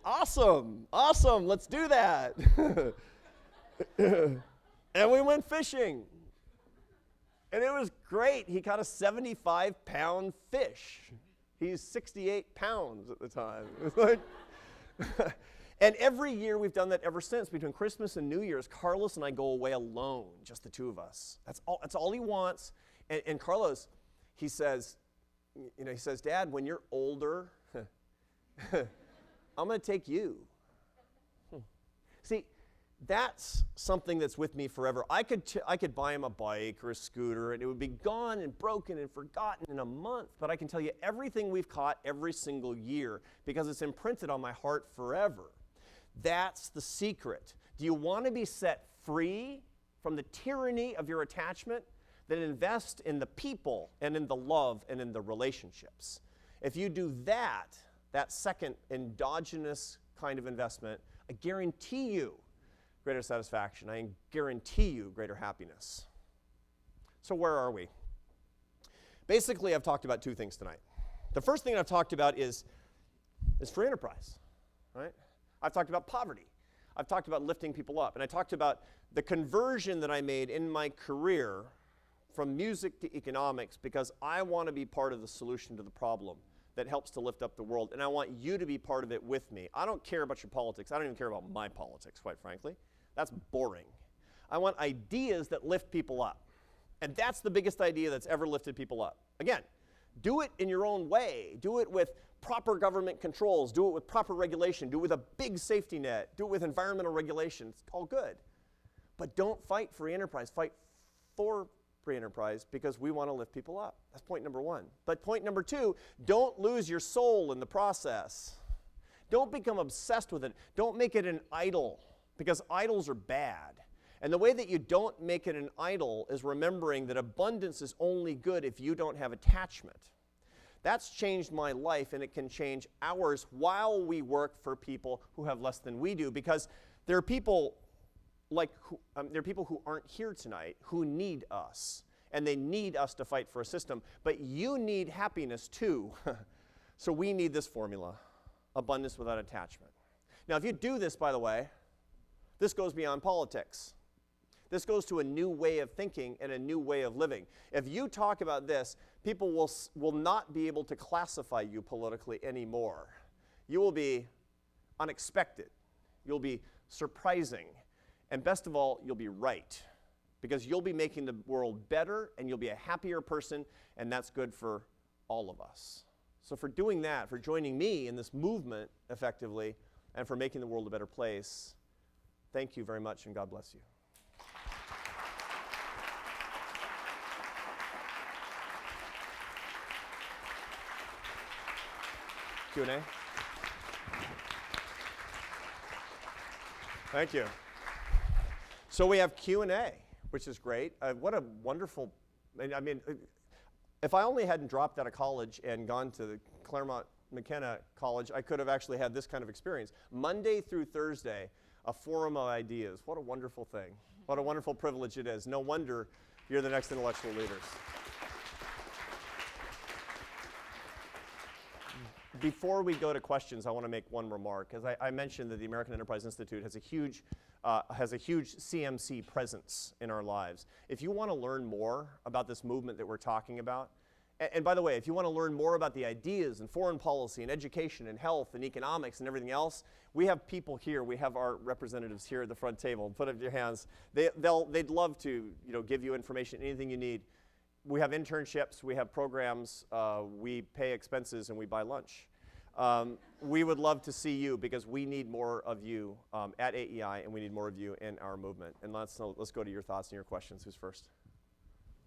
awesome, let's do that. And we went fishing. And it was great. He caught a 75-pound fish. He's 68 pounds at the time. It was like And every year we've done that ever since. Between Christmas and New Year's, Carlos and I go away alone, just the two of us. That's all he wants. And Carlos, he says, Dad, when you're older, I'm going to take you. See, that's something that's with me forever. I could buy him a bike or a scooter, and it would be gone and broken and forgotten in a month. But I can tell you everything we've caught every single year because it's imprinted on my heart forever. That's the secret. Do you want to be set free from the tyranny of your attachment? Then invest in the people and in the love and in the relationships. If you do that second endogenous kind of investment, I guarantee you greater satisfaction. I guarantee you greater happiness. So where are we? Basically, I've talked about two things tonight. The first thing I've talked about is free enterprise, right? I've talked about poverty. I've talked about lifting people up. And I talked about the conversion that I made in my career from music to economics because I want to be part of the solution to the problem that helps to lift up the world. And I want you to be part of it with me. I don't care about your politics. I don't even care about my politics, quite frankly. That's boring. I want ideas that lift people up. And that's the biggest idea that's ever lifted people up. Again, do it in your own way. Do it with proper government controls. Do it with proper regulation. Do it with a big safety net. Do it with environmental regulations. It's all good. But don't fight free enterprise. Fight for free enterprise because we want to lift people up. That's point number one. But point number two, don't lose your soul in the process. Don't become obsessed with it. Don't make it an idol because idols are bad. And the way that you don't make it an idol is remembering that abundance is only good if you don't have attachment. That's changed my life, and it can change ours while we work for people who have less than we do, because there are people who aren't here tonight who need us, and they need us to fight for a system. But you need happiness too. So we need this formula, abundance without attachment. Now, if you do this, by the way, this goes beyond politics. This goes to a new way of thinking and a new way of living. If you talk about this, people will not be able to classify you politically anymore. You will be unexpected. You'll be surprising. And best of all, you'll be right. Because you'll be making the world better and you'll be a happier person, and that's good for all of us. So for doing that, for joining me in this movement effectively, and for making the world a better place, thank you very much, and God bless you. Q&A? Thank you. So we have Q&A, which is great. What a wonderful, I mean, if I only hadn't dropped out of college and gone to the Claremont McKenna College, I could have actually had this kind of experience. Monday through Thursday, a forum of ideas. What a wonderful thing. What a wonderful privilege it is. No wonder you're the next intellectual leaders. Before we go to questions, I want to make one remark. As I mentioned that the American Enterprise Institute has a huge CMC presence in our lives. If you want to learn more about this movement that we're talking about, and by the way, if you want to learn more about the ideas and foreign policy and education and health and economics and everything else, we have people here. We have our representatives here at the front table. Put up your hands. They'd love to give you information, anything you need. We have internships, we have programs, we pay expenses, and we buy lunch. We would love to see you because we need more of you at AEI, and we need more of you in our movement. And let's go to your thoughts and your questions. Who's first?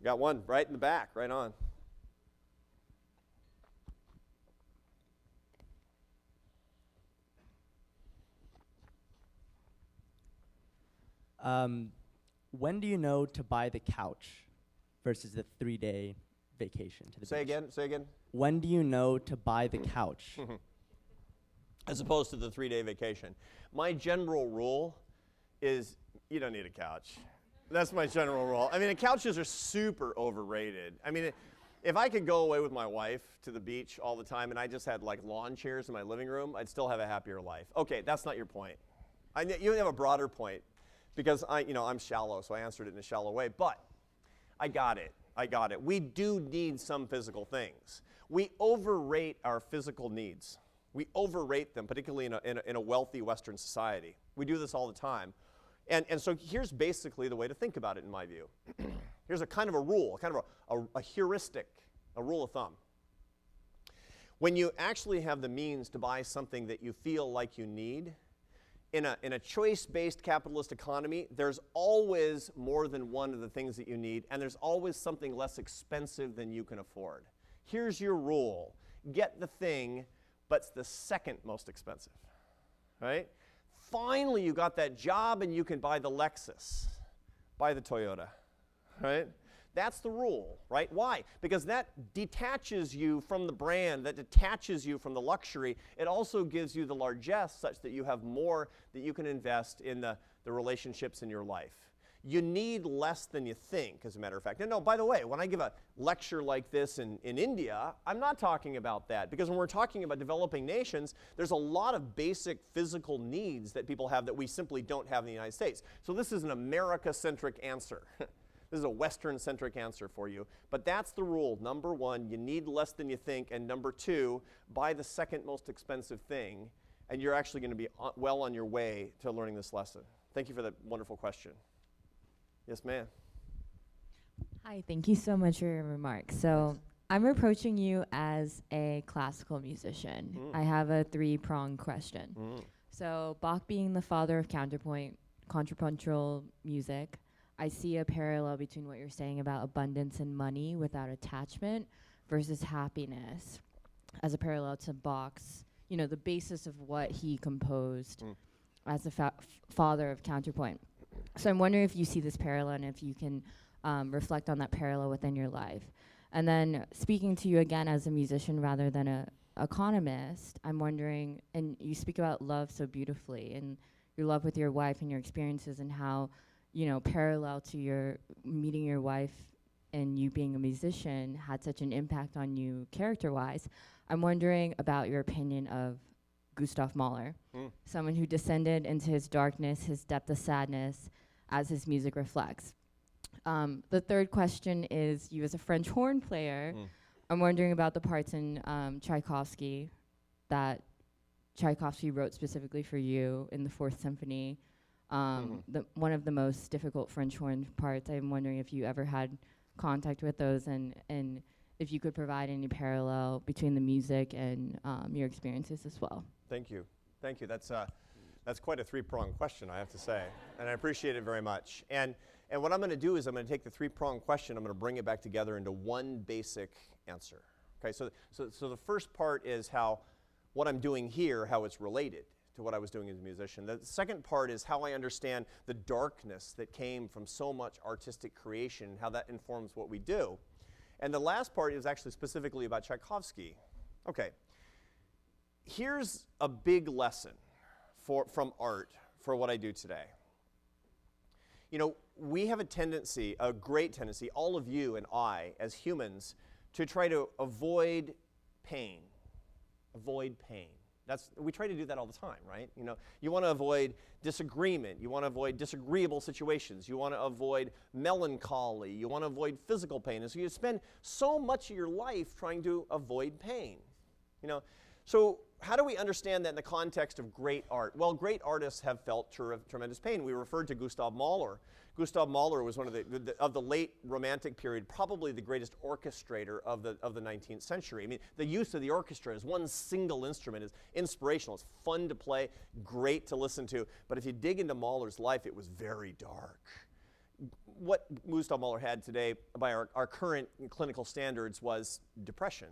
Got one right in the back, right on. When do you know to buy the couch versus the 3-day vacation to the Say beach? again. When do you know to buy the couch? As opposed to the 3-day vacation. My general rule is you don't need a couch. That's my general rule. I mean, couches are super overrated. I mean, if I could go away with my wife to the beach all the time and I just had like lawn chairs in my living room, I'd still have a happier life. Okay, that's not your point. You have a broader point because I'm shallow, so I answered it in a shallow way, but I got it. We do need some physical things. We overrate our physical needs. We overrate them, particularly in a wealthy Western society. We do this all the time. And so here's basically the way to think about it, in my view. Here's a kind of a rule, kind of a heuristic, a rule of thumb. When you actually have the means to buy something that you feel like you need, in a choice-based capitalist economy, there's always more than one of the things that you need, and there's always something less expensive than you can afford. Here's your rule. Get the thing, but it's the second most expensive, right? Finally, you got that job and you can buy the Lexus, buy the Toyota, right? That's the rule, right? Why? Because that detaches you from the brand, that detaches you from the luxury. It also gives you the largesse such that you have more that you can invest in the relationships in your life. You need less than you think, as a matter of fact. No, by the way, when I give a lecture like this in India, I'm not talking about that. Because when we're talking about developing nations, there's a lot of basic physical needs that people have that we simply don't have in the United States. So this is an America-centric answer. This is a Western-centric answer for you. But that's the rule. Number one, you need less than you think. And number two, buy the second most expensive thing. And you're actually going to be well on your way to learning this lesson. Thank you for that wonderful question. Yes, ma'am. Hi, thank you so much for your remarks. So I'm approaching you as a classical musician. I have a three-pronged question. So Bach being the father of counterpoint, contrapuntal music, I see a parallel between what you're saying about abundance and money without attachment versus happiness as a parallel to Bach's, you know, the basis of what he composed as the father of counterpoint. So I'm wondering if you see this parallel and if you can reflect on that parallel within your life. And then speaking to you again as a musician rather than a economist, I'm wondering, and you speak about love so beautifully and your love with your wife and your experiences and how, you know, parallel to your meeting your wife and you being a musician had such an impact on you character-wise. I'm wondering about your opinion of Gustav Mahler, someone who descended into his darkness, his depth of sadness, as his music reflects. The third question is, you as a French horn player, I'm wondering about the parts in Tchaikovsky that Tchaikovsky wrote specifically for you in the Fourth Symphony. One of the most difficult French horn parts. I'm wondering if you ever had contact with those and if you could provide any parallel between the music and your experiences as well. Thank you. Thank you. That's quite a three-pronged question, I have to say, and I appreciate it very much. And what I'm going to do is I'm going to take the three-pronged question, I'm going to bring it back together into one basic answer. Okay, so the first part is how what I'm doing here, how it's related to what I was doing as a musician. The second part is how I understand the darkness that came from so much artistic creation, how that informs what we do. And the last part is actually specifically about Tchaikovsky. Okay, here's a big lesson from art for what I do today. You know, we have a tendency, a great tendency, all of you and I as humans, to try to avoid pain. Avoid pain. We try to do that all the time, right? You know, you want to avoid disagreement. You want to avoid disagreeable situations. You want to avoid melancholy. You want to avoid physical pain. And so you spend so much of your life trying to avoid pain. You know, so how do we understand that in the context of great art? Well, great artists have felt tremendous pain. We referred to Gustav Mahler. Gustav Mahler was one of the late Romantic period, probably the greatest orchestrator of the 19th century. I mean, the use of the orchestra as one single instrument is inspirational. It's fun to play, great to listen to. But if you dig into Mahler's life, it was very dark. What Gustav Mahler had today, by our current clinical standards, was depression.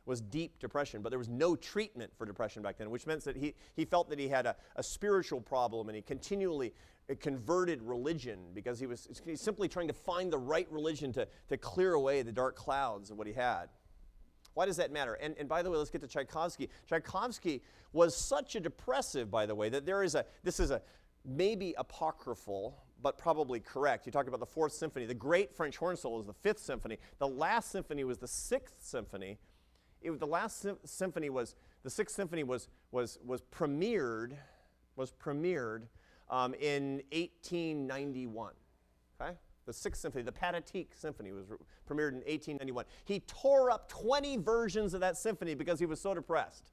Was deep depression, but there was no treatment for depression back then, which meant that he felt that he had a spiritual problem, and he continually converted religion because he's simply trying to find the right religion to clear away the dark clouds of what he had. Why does that matter? And by the way, let's get to Tchaikovsky. Tchaikovsky was such a depressive, by the way, that this is a maybe apocryphal, but probably correct. You talk about the Fourth Symphony. The great French horn solo is the Fifth Symphony. The last symphony was the Sixth Symphony. The Sixth Symphony was premiered in 1891. Okay, the Sixth Symphony, the Pathétique Symphony, was premiered in 1891. He tore up 20 versions of that symphony because he was so depressed.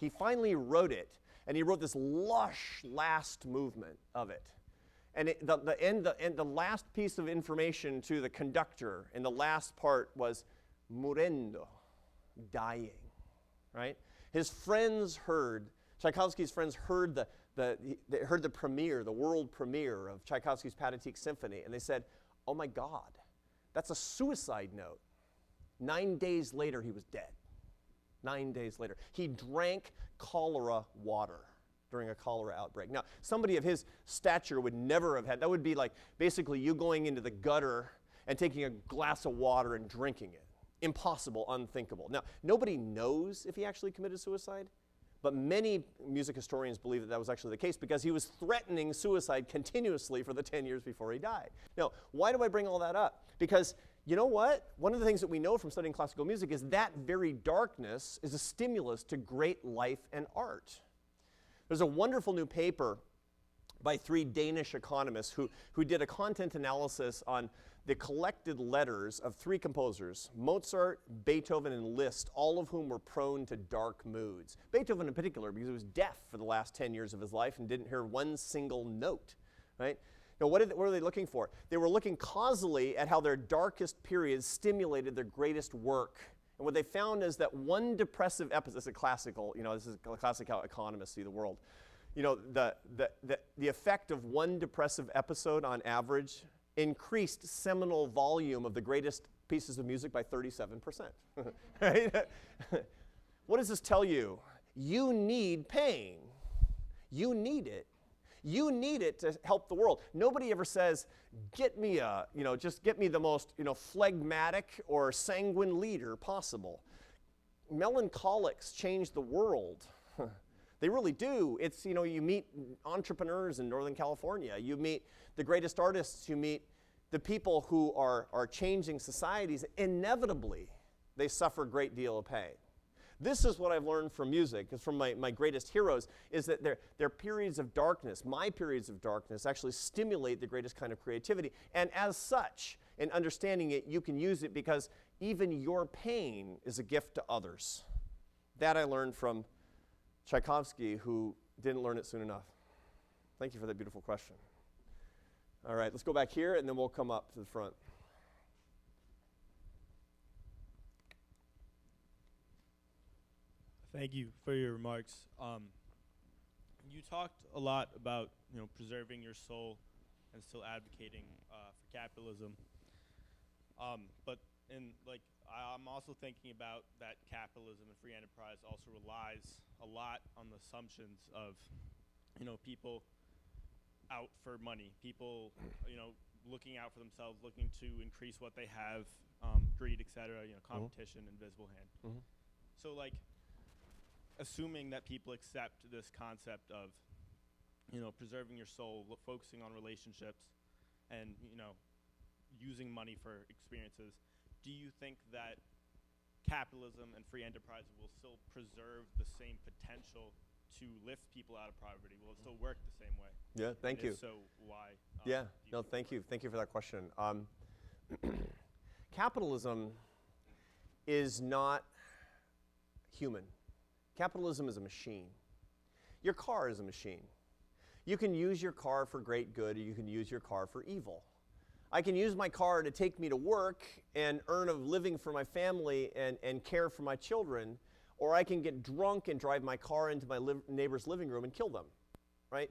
He finally wrote it, and he wrote this lush last movement of it. And the last piece of information to the conductor in the last part was muriendo, dying, right? His friends heard, Tchaikovsky's friends heard they heard the premiere, the world premiere of Tchaikovsky's Pathetique Symphony, and they said, oh my God, that's a suicide note. 9 days later, he was dead. 9 days later. He drank cholera water during a cholera outbreak. Now, somebody of his stature would never have had, that would be like basically you going into the gutter and taking a glass of water and drinking it. Impossible, unthinkable. Now, nobody knows if he actually committed suicide, but many music historians believe that that was actually the case because he was threatening suicide continuously for the 10 years before he died. Now, why do I bring all that up? Because you know what? One of the things that we know from studying classical music is that very darkness is a stimulus to great life and art. There's a wonderful new paper by 3 Danish economists who did a content analysis on the collected letters of 3 composers, Mozart, Beethoven, and Liszt, all of whom were prone to dark moods. Beethoven in particular, because he was deaf for the last 10 years of his life and didn't hear one single note, right? Now, what were they looking for? They were looking causally at how their darkest periods stimulated their greatest work. And what they found is that one depressive episode, this is classical, this is classic how economists see the world. The effect of one depressive episode on average increased seminal volume of the greatest pieces of music by 37%. Right? What does this tell you? You need pain. You need it. You need it to help the world. Nobody ever says, get me just get me the most, phlegmatic or sanguine leader possible. Melancholics change the world. They really do. It's, you meet entrepreneurs in Northern California. You meet the greatest artists. You meet the people who are changing societies. Inevitably, they suffer a great deal of pain. This is what I've learned from music, is from my greatest heroes, is that their periods of darkness, my periods of darkness, actually stimulate the greatest kind of creativity. And as such, in understanding it, you can use it because even your pain is a gift to others. That I learned from Tchaikovsky, who didn't learn it soon enough. Thank you for that beautiful question. All right, let's go back here, and then we'll come up to the front. Thank you for your remarks. You talked a lot about preserving your soul and still advocating for capitalism. But I'm also thinking about that capitalism and free enterprise also relies a lot on the assumptions of people out for money, people looking out for themselves, looking to increase what they have, greed, etc. Competition, invisible hand. So assuming that people accept this concept of, preserving your soul, focusing on relationships, and, using money for experiences, do you think that capitalism and free enterprise will still preserve the same potential to lift people out of poverty? Will it still work the same way? Yeah, thank you. If so, why? Thank you. Thank you for that question. Capitalism is not human. Capitalism is a machine. Your car is a machine. You can use your car for great good, or you can use your car for evil. I can use my car to take me to work and earn a living for my family and care for my children, or I can get drunk and drive my car into my neighbor's living room and kill them, right?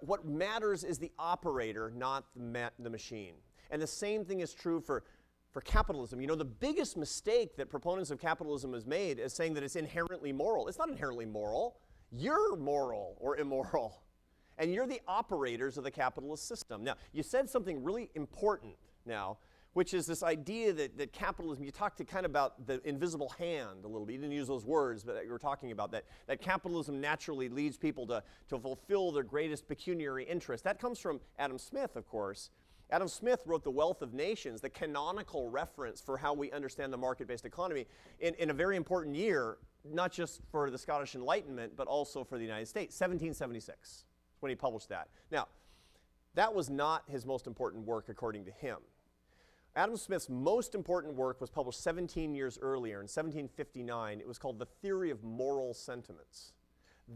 What matters is the operator, not the machine. And the same thing is true for capitalism. The biggest mistake that proponents of capitalism has made is saying that it's inherently moral. It's not inherently moral. You're moral or immoral. And you're the operators of the capitalist system. Now, you said something really important now, which is this idea that capitalism, you talked about the invisible hand a little bit. You didn't use those words, but you were talking about that capitalism naturally leads people to fulfill their greatest pecuniary interest. That comes from Adam Smith, of course. Adam Smith wrote The Wealth of Nations, the canonical reference for how we understand the market-based economy in a very important year, not just for the Scottish Enlightenment, but also for the United States, 1776, when he published that. Now, that was not his most important work according to him. Adam Smith's most important work was published 17 years earlier, in 1759. It was called The Theory of Moral Sentiments.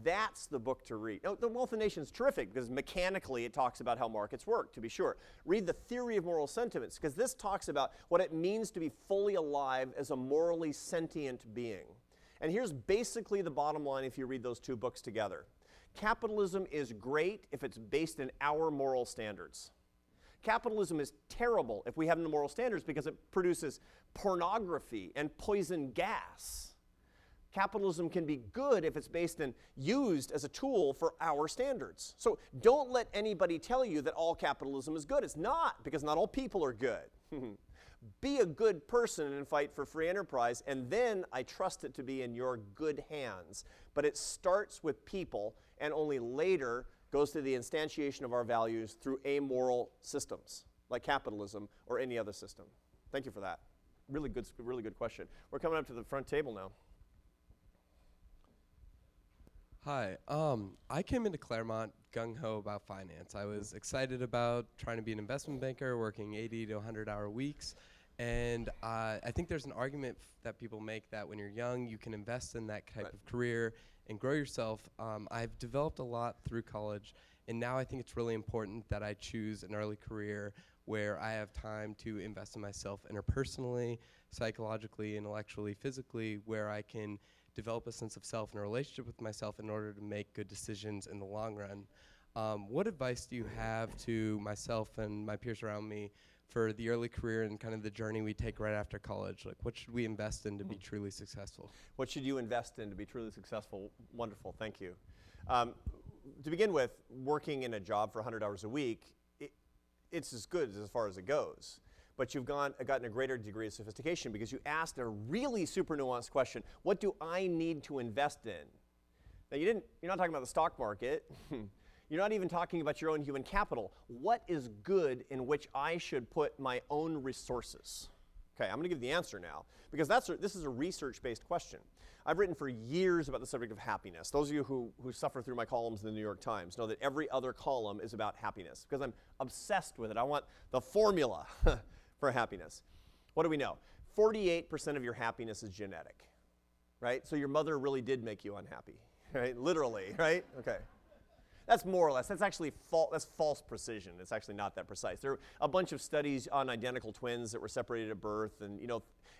That's the book to read. Now, The Wealth of Nations is terrific because mechanically it talks about how markets work, to be sure. Read The Theory of Moral Sentiments because this talks about what it means to be fully alive as a morally sentient being. And here's basically the bottom line if you read those two books together. Capitalism is great if it's based in our moral standards. Capitalism is terrible if we have no moral standards because it produces pornography and poison gas. Capitalism can be good if it's based and used as a tool for our standards. So don't let anybody tell you that all capitalism is good. It's not, because not all people are good. Be a good person and fight for free enterprise, and then I trust it to be in your good hands. But it starts with people and only later goes to the instantiation of our values through amoral systems like capitalism or any other system. Thank you for that. Really good question. We're coming up to the front table now. Hi, I came into Claremont gung-ho about finance. I was excited about trying to be an investment banker, working 80 to 100-hour weeks, and I think there's an argument that people make that when you're young, you can invest in that type of career and grow yourself. I've developed a lot through college, and now I think it's really important that I choose an early career where I have time to invest in myself interpersonally, psychologically, intellectually, physically, where I can develop a sense of self and a relationship with myself in order to make good decisions in the long run. What advice do you have to myself and my peers around me for the early career and kind of the journey we take right after college? Like, what should we invest in to be truly successful? What should you invest in to be truly successful? Wonderful, thank you. To begin with, working in a job for 100 hours a week, it's as good as far as it goes. But you've gotten a greater degree of sophistication because you asked a really super nuanced question. What do I need to invest in? Now, you're not talking about the stock market. You're not even talking about your own human capital. What is good in which I should put my own resources? Okay, I'm going to give the answer now because this is a research-based question. I've written for years about the subject of happiness. Those of you who suffer through my columns in the New York Times know that every other column is about happiness because I'm obsessed with it. I want the formula for happiness. What do we know? 48% of your happiness is genetic, right? So your mother really did make you unhappy, right? Literally, right? Okay. That's more or less. That's actually that's false precision. It's actually not that precise. There are a bunch of studies on identical twins that were separated at birth, and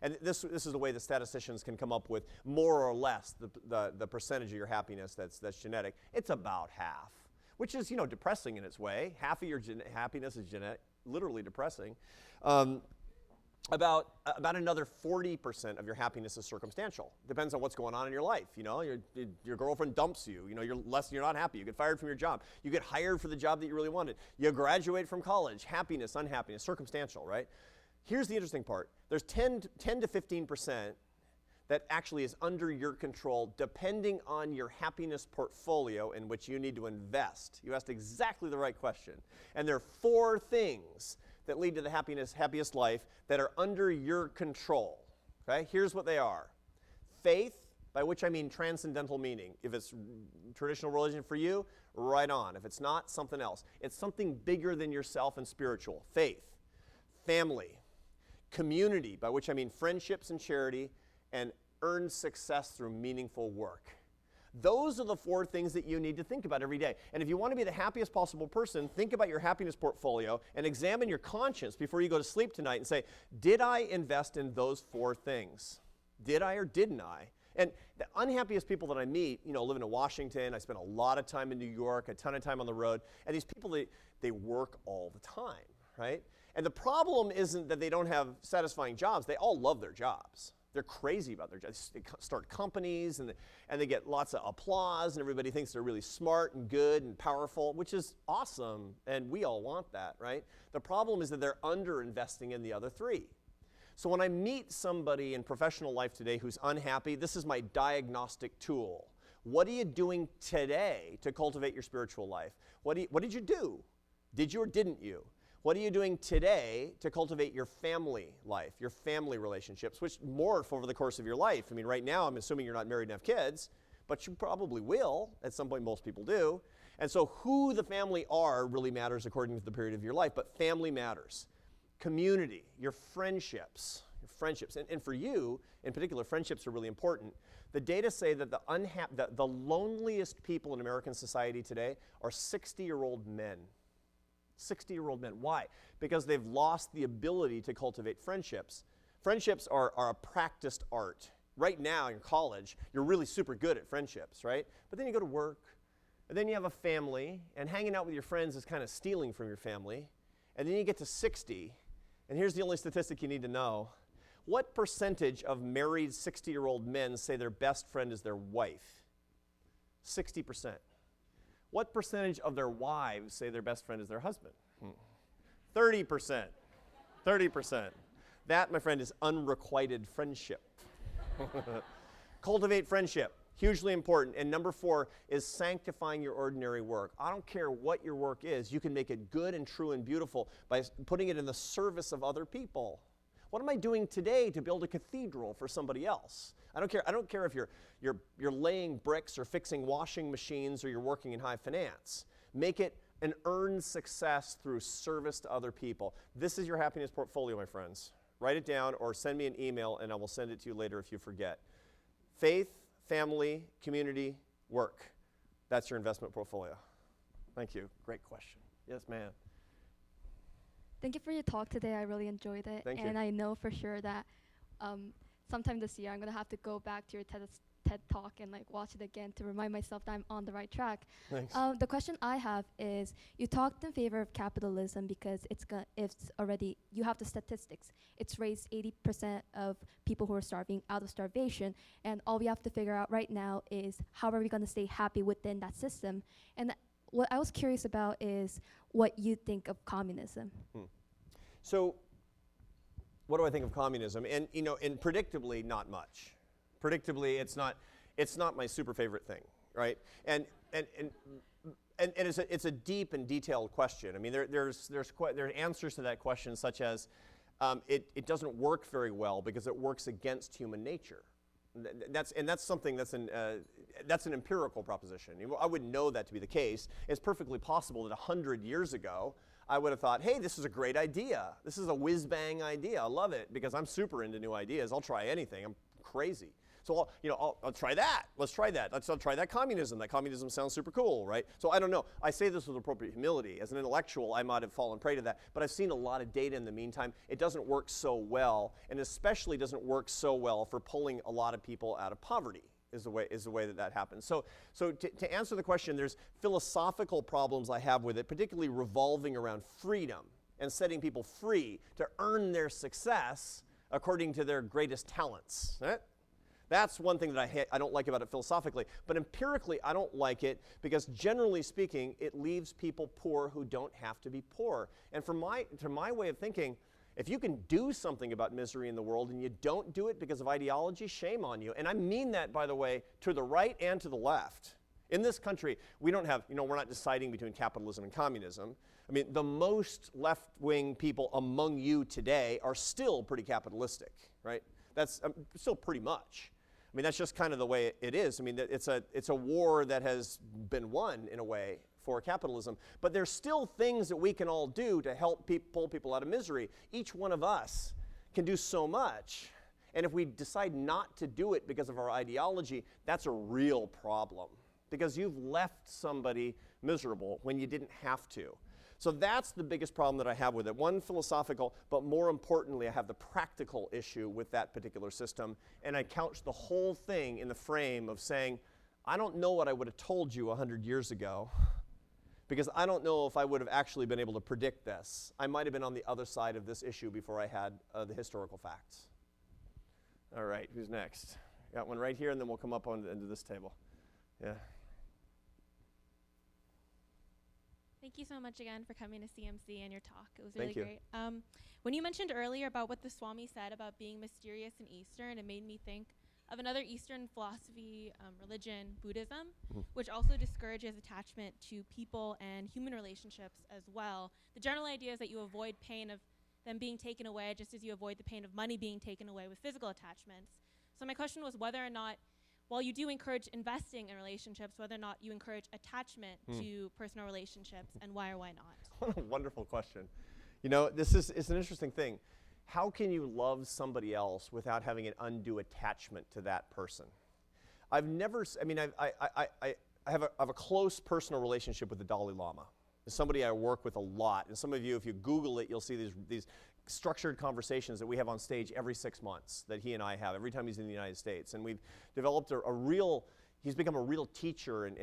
and this is the way the statisticians can come up with more or less the percentage of your happiness that's genetic. It's about half, which is depressing in its way. Half of your happiness is genetic, literally depressing. About another 40% of your happiness is circumstantial. Depends on what's going on in your life. Your girlfriend dumps you. You're not happy. You get fired from your job. You get hired for the job that you really wanted. You graduate from college. Happiness, unhappiness, circumstantial, right? Here's the interesting part. There's 10 to 15% that actually is under your control, depending on your happiness portfolio in which you need to invest. You asked exactly the right question. And there are 4 things that lead to the happiest life that are under your control. Okay? Here's what they are. Faith, by which I mean transcendental meaning. If it's traditional religion for you, right on. If it's not, something else. It's something bigger than yourself and spiritual. Faith. Family. Community, by which I mean friendships and charity, and earned success through meaningful work. Those are the 4 things that you need to think about every day. And if you want to be the happiest possible person, think about your happiness portfolio and examine your conscience before you go to sleep tonight and say, did I invest in those 4 things? Did I or didn't I? And the unhappiest people that I meet, living in Washington, I spend a lot of time in New York, a ton of time on the road, and these people, they work all the time, right? And the problem isn't that they don't have satisfying jobs. They all love their jobs. They're crazy about their jobs. They start companies, and they get lots of applause, and everybody thinks they're really smart and good and powerful, which is awesome, and we all want that, right? The problem is that they're under-investing in the other 3. So when I meet somebody in professional life today who's unhappy, this is my diagnostic tool. What are you doing today to cultivate your spiritual life? What did you do? Did you or didn't you? What are you doing today to cultivate your family life, your family relationships, which morph over the course of your life? I mean, right now, I'm assuming you're not married and have kids, but you probably will. At some point, most people do. And so who the family are really matters according to the period of your life, but family matters. community, your friendships. And for you, in particular, friendships are really important. The data say that the loneliest people in American society today are 60-year-old men. 60-year-old men. Why? Because they've lost the ability to cultivate friendships. Friendships are a practiced art. Right now in college, you're really super good at friendships, right? But then you go to work, and then you have a family, and hanging out with your friends is kind of stealing from your family. And then you get to 60, and here's the only statistic you need to know. What percentage of married 60-year-old men say their best friend is their wife? 60%. What percentage of their wives say their best friend is their husband? 30%. 30%. That, my friend, is unrequited friendship. Cultivate friendship. Hugely important. And number 4 is sanctifying your ordinary work. I don't care what your work is. You can make it good and true and beautiful by putting it in the service of other people. What am I doing today to build a cathedral for somebody else? I don't care if you're laying bricks or fixing washing machines or you're working in high finance. Make it an earned success through service to other people. This is your happiness portfolio, my friends. Write it down or send me an email and I will send it to you later if you forget. Faith, family, community, work. That's your investment portfolio. Thank you. Great question. Yes, ma'am. Thank you for your talk today. I really enjoyed it. Thank you. And I know for sure that sometime this year I'm going to have to go back to your TED Talk and like watch it again to remind myself that I'm on the right track. Thanks. The question I have is, you talked in favor of capitalism because it's already, you have the statistics. It's raised 80% of people who are starving out of starvation, and all we have to figure out right now is how are we going to stay happy within that system. And what I was curious about is what you think of communism. So, what do I think of communism? And and predictably, not much. Predictably, it's not my super favorite thing, right? And it's a deep and detailed question. I mean, there are answers to that question, such as it doesn't work very well because it works against human nature. That's something that's an empirical proposition. I wouldn't know that to be the case. It's perfectly possible that 100 years ago, I would have thought, hey, this is a great idea. This is a whiz-bang idea. I love it because I'm super into new ideas. I'll try anything. I'm crazy. So I'll try that. Let's try that. I'll try that communism. That communism sounds super cool, right? So I don't know. I say this with appropriate humility. As an intellectual, I might have fallen prey to that. But I've seen a lot of data in the meantime. It doesn't work so well, and especially doesn't work so well for pulling a lot of people out of poverty. Is the way that happens. So to answer the question, there's philosophical problems I have with it, particularly revolving around freedom and setting people free to earn their success according to their greatest talents. Right? That's one thing that I don't like about it philosophically. But empirically, I don't like it because generally speaking, it leaves people poor who don't have to be poor. And to my way of thinking, if you can do something about misery in the world and you don't do it because of ideology, shame on you. And I mean that, by the way, to the right and to the left. In this country, we don't have, we're not deciding between capitalism and communism. I mean, the most left-wing people among you today are still pretty capitalistic, right? That's still pretty much. I mean, that's just kind of the way it is. I mean, it's a war that has been won, in a way, for capitalism. But there's still things that we can all do to help pull people out of misery. Each one of us can do so much. And if we decide not to do it because of our ideology, that's a real problem. Because you've left somebody miserable when you didn't have to. So that's the biggest problem that I have with it. One, philosophical, but more importantly, I have the practical issue with that particular system. And I couch the whole thing in the frame of saying, I don't know what I would have told you 100 years ago, because I don't know if I would have actually been able to predict this. I might have been on the other side of this issue before I had the historical facts. All right, who's next? Got one right here, and then we'll come up into this table. Yeah. Thank you so much again for coming to CMC and your talk. It was Thank really you. great. When you mentioned earlier about what the Swami said about being mysterious and Eastern, it made me think of another Eastern philosophy, religion, Buddhism, which also discourages attachment to people and human relationships as well. The general idea is that you avoid pain of them being taken away, just as you avoid the pain of money being taken away with physical attachments. So my question was whether or not, while you do encourage investing in relationships, whether or not you encourage attachment to personal relationships, and why or why not? What a wonderful question. You know, it's an interesting thing. How can you love somebody else without having an undue attachment to that person? I've never, I mean, I have a close personal relationship with the Dalai Lama. It's somebody I work with a lot. And some of you, if you Google it, you'll see these structured conversations that we have on stage every 6 months that he and I have every time he's in the United States. And we've developed he's become a real teacher and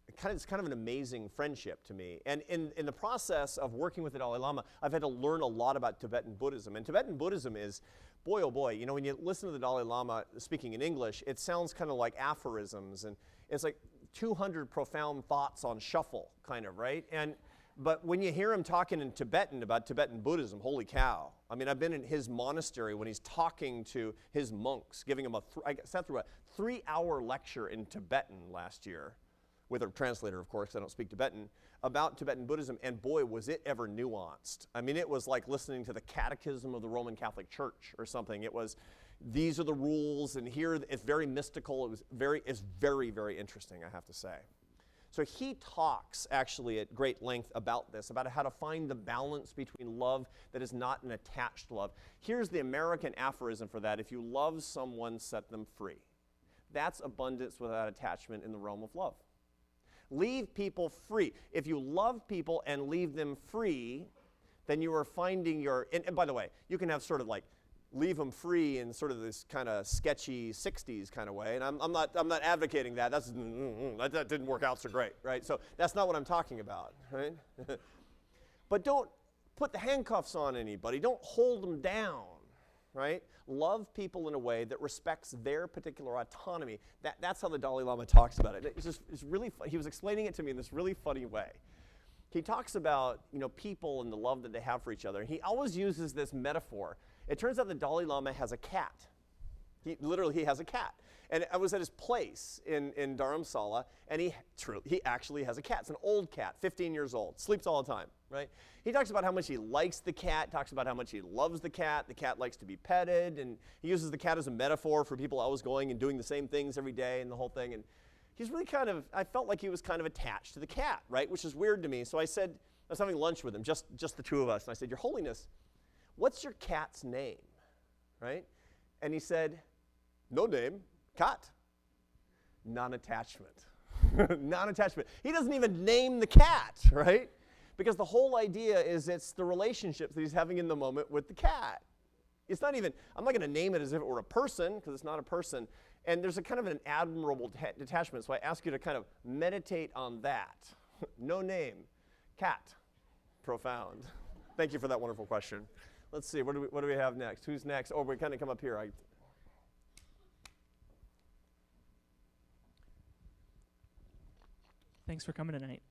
it's kind of an amazing friendship to me. And in the process of working with the Dalai Lama, I've had to learn a lot about Tibetan Buddhism. And Tibetan Buddhism is, boy, oh boy, you know, when you listen to the Dalai Lama speaking in English, it sounds kind of like aphorisms, and it's like 200 profound thoughts on shuffle, kind of, right? But when you hear him talking in Tibetan about Tibetan Buddhism, holy cow. I mean, I've been in his monastery when he's talking to his monks, giving them I sat through a 3-hour lecture in Tibetan last year, with a translator, of course, 'cause I don't speak Tibetan, about Tibetan Buddhism, and boy, was it ever nuanced. I mean, it was like listening to the Catechism of the Roman Catholic Church or something. It was, these are the rules, and here it's very mystical. It's very, very interesting, I have to say. So he talks actually at great length about this, about how to find the balance between love that is not an attached love. Here's the American aphorism for that: if you love someone, set them free. That's abundance without attachment in the realm of love. Leave people free. If you love people and leave them free, then you are finding and by the way, you can have sort of like leave them free in sort of this kind of sketchy 60s kind of way. And I'm not advocating that. That didn't work out so great, right? So that's not what I'm talking about, right? But don't put the handcuffs on anybody. Don't hold them down, right? Love people in a way that respects their particular autonomy. That's how the Dalai Lama talks about it. It's really fun. He was explaining it to me in this really funny way. He talks about, you know, people and the love that they have for each other. And he always uses this metaphor. It turns out the Dalai Lama has a cat. He has a cat. And I was at his place in Dharamsala, and he actually has a cat. It's an old cat, 15 years old, sleeps all the time, right? He talks about how much he likes the cat, talks about how much he loves the cat likes to be petted, and he uses the cat as a metaphor for people always going and doing the same things every day and the whole thing. And he's really I felt like he was kind of attached to the cat, right? Which is weird to me. So I was having lunch with him, just the two of us, and I said, "Your Holiness, what's your cat's name?" Right? And he said, "No name, cat." Non-attachment. Non-attachment. He doesn't even name the cat, right? Because the whole idea is it's the relationships that he's having in the moment with the cat. It's not even, I'm not going to name it as if it were a person, because it's not a person. And there's a kind of an admirable detachment. So I ask you to kind of meditate on that. No name, cat. Profound. Thank you for that wonderful question. Let's see, what do we have next? Who's next? Oh, we kind of come up here. Thanks for coming tonight.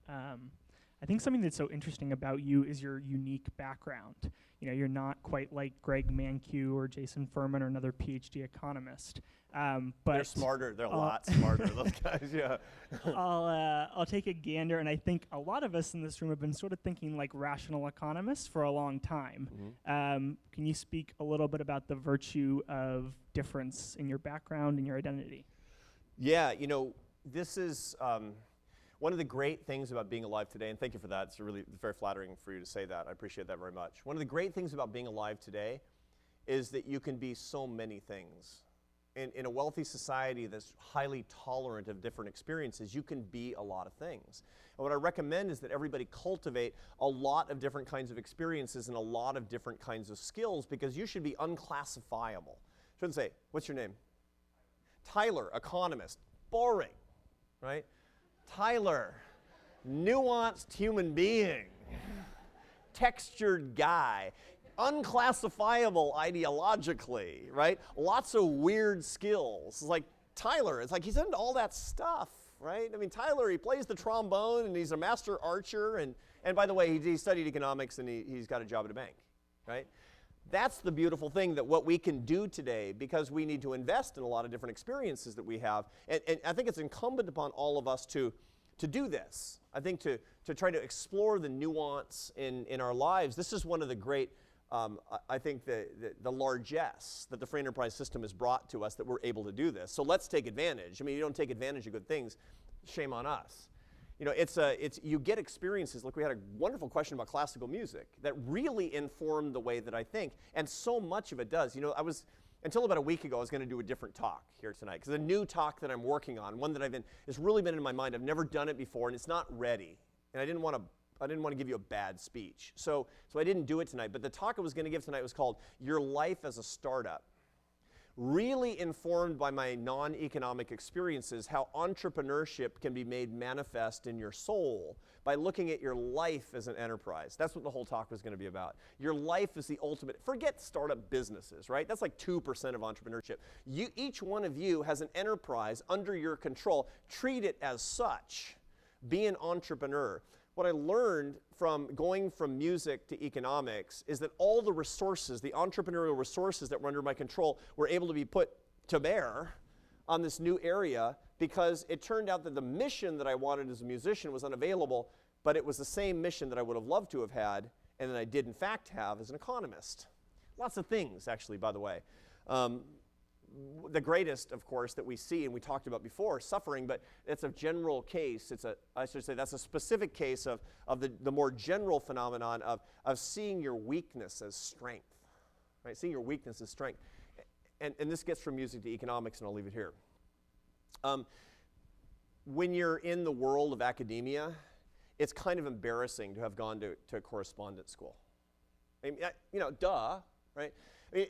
I think something that's so interesting about you is your unique background. You know, you're not quite like Greg Mankiw or Jason Furman or another PhD economist. But they're smarter. They're a lot smarter, those guys, yeah. I'll take a gander, and I think a lot of us in this room have been sort of thinking like rational economists for a long time. Mm-hmm. Can you speak a little bit about the virtue of difference in your background and your identity? Yeah, you know, this is one of the great things about being alive today, and thank you for that. It's very flattering for you to say that. I appreciate that very much. One of the great things about being alive today is that you can be so many things. In a wealthy society that's highly tolerant of different experiences, you can be a lot of things. And what I recommend is that everybody cultivate a lot of different kinds of experiences and a lot of different kinds of skills, because you should be unclassifiable. Shouldn't say, "What's your name?" Tyler, economist. Boring, right? Tyler, nuanced human being. Textured guy. Unclassifiable ideologically, right? Lots of weird skills. Like Tyler, it's like he's into all that stuff, right? I mean, Tyler, he plays the trombone and he's a master archer, and by the way, he studied economics and he's got a job at a bank, right? That's the beautiful thing, that what we can do today, because we need to invest in a lot of different experiences that we have, and I think it's incumbent upon all of us to do this. I think to try to explore the nuance in our lives. This is one of the great I think the largesse that the free enterprise system has brought to us, that we're able to do this. So let's take advantage. I mean, you don't take advantage of good things, shame on us. you know, you get experiences. Look, we had a wonderful question about classical music that really informed the way that I think, and so much of it does. You know, until about a week ago, I was going to do a different talk here tonight, because a new talk that I'm working on, one that has really been in my mind. I've never done it before, and it's not ready, and I didn't want to give you a bad speech, so I didn't do it tonight. But the talk I was going to give tonight was called "Your Life as a Startup." Really informed by my non-economic experiences, how entrepreneurship can be made manifest in your soul by looking at your life as an enterprise. That's what the whole talk was going to be about. Your life is the ultimate. Forget startup businesses, right? That's like 2% of entrepreneurship. Each one of you has an enterprise under your control. Treat it as such. Be an entrepreneur. What I learned from going from music to economics is that all the resources, the entrepreneurial resources that were under my control, were able to be put to bear on this new area, because it turned out that the mission that I wanted as a musician was unavailable, but it was the same mission that I would have loved to have had, and that I did in fact have as an economist. Lots of things, actually, by the way. The greatest, of course, that we see, and we talked about before, suffering, but it's a general case. I should say that's a specific case of the more general phenomenon of seeing your weakness as strength, right? Seeing your weakness as strength. And this gets from music to economics, and I'll leave it here. When you're in the world of academia, it's kind of embarrassing to have gone to correspondence school. I mean, duh, right? I mean,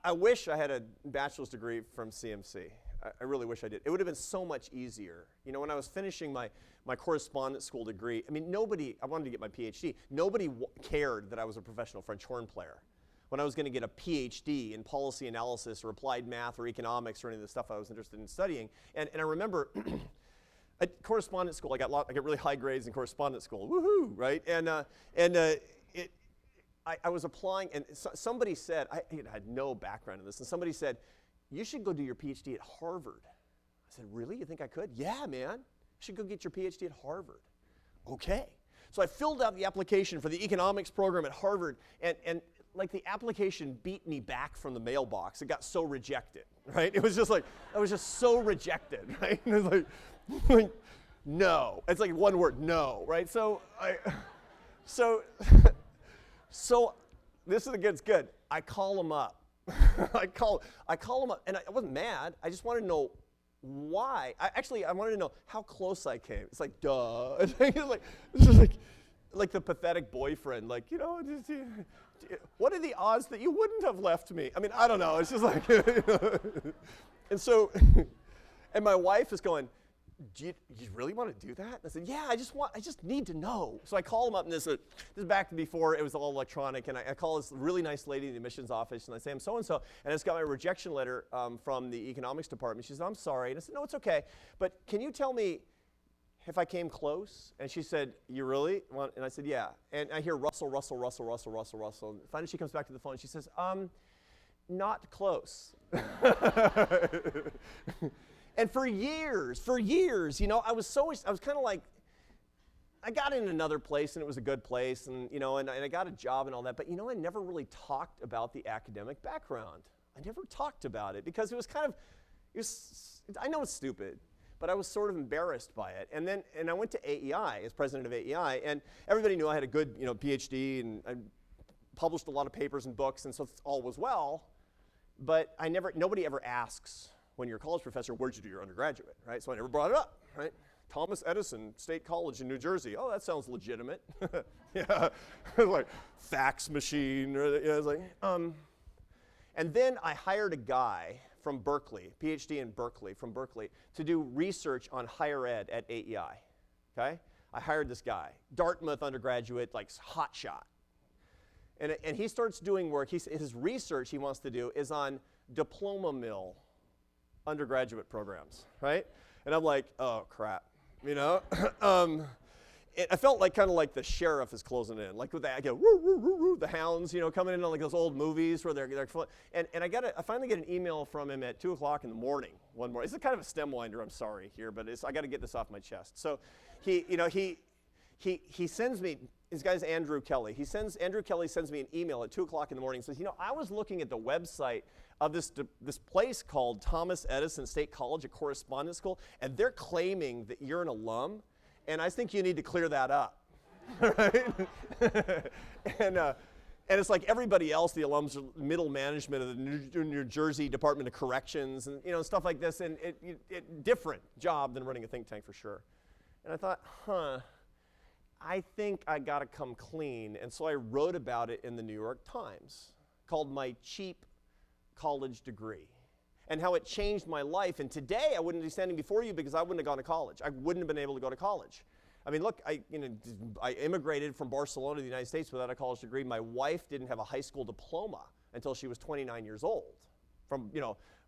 I wish I had a bachelor's degree from CMC. I really wish I did. It would have been so much easier. You know, when I was finishing my correspondence school degree, I mean, I wanted to get my PhD. Nobody cared that I was a professional French horn player. When I was going to get a PhD in policy analysis or applied math or economics or any of the stuff I was interested in studying. And I remember at correspondence school, I got really high grades in correspondence school. Woohoo, right? I was applying, and somebody said, I had no background in this, and somebody said, you should go do your PhD at Harvard. I said, really? You think I could? Yeah, man. You should go get your PhD at Harvard. Okay. So I filled out the application for the economics program at Harvard, and like the application beat me back from the mailbox. It got so rejected, right? It was just like, I was just so rejected, right? And it was like no. It's like one word, no, right? So this is it's good. I call him up. I call him up, and I wasn't mad. I just wanted to know why. I wanted to know how close I came. It's like, duh. It's just like the pathetic boyfriend. Like, you know, what are the odds that you wouldn't have left me? I mean, I don't know. It's just like, and so, and my wife is going, do you really want to do that? And I said, yeah, I just need to know. So I call him up, and this is back before it was all electronic, and I call this really nice lady in the admissions office, and I say, I'm so-and-so, and I just got my rejection letter from the economics department. She said, I'm sorry. And I said, no, it's okay, but can you tell me if I came close? And she said, you really want? And I said, yeah. And I hear Russell. And finally she comes back to the phone, and she says, not close. And for years, you know, I was kind of like, I got in another place, and it was a good place, and you know, and I got a job and all that, but you know, I never really talked about the academic background. I never talked about it because it was I know it's stupid, but I was sort of embarrassed by it. And I went to AEI as president of AEI, and everybody knew I had a good, you know, PhD, and I published a lot of papers and books, and so all was well, but nobody ever asks, when you're a college professor, where'd you do your undergraduate, right? So I never brought it up, right? Thomas Edison State College in New Jersey. Oh, that sounds legitimate. Yeah, like fax machine, or it's like, And then I hired a guy from Berkeley, PhD in Berkeley, from Berkeley, to do research on higher ed at AEI, okay? I hired this guy, Dartmouth undergraduate, like hot shot. And he starts doing work. His research he wants to do is on diploma mill undergraduate programs, right? And I'm like, oh crap, you know? I felt like kind of like the sheriff is closing in, like with that, I go, woo, woo, woo, woo, the hounds, you know, coming in on like those old movies where they're and I finally get an email from him at 2 o'clock in the morning, one morning. It's kind of a stem winder, I'm sorry here, but I got to get this off my chest. So he sends me, his guy's Andrew Kelly. Andrew Kelly sends me an email at 2 o'clock in the morning and says, you know, I was looking at the website of this place called Thomas Edison State College, a correspondence school, and they're claiming that you're an alum, And I think you need to clear that up, right? And it's like everybody else, the alums are middle management of the New Jersey Department of Corrections and stuff like this, and it different job than running a think tank for sure. And I thought, I think I got to come clean. And so I wrote about it in the New York Times, called My Cheap College Degree, and how it changed my life. And today I wouldn't be standing before you because I wouldn't have gone to college. I wouldn't have been able to go to college. I mean, look, I immigrated from Barcelona to the United States without a college degree. My wife didn't have a high school diploma until she was 29 years old. From,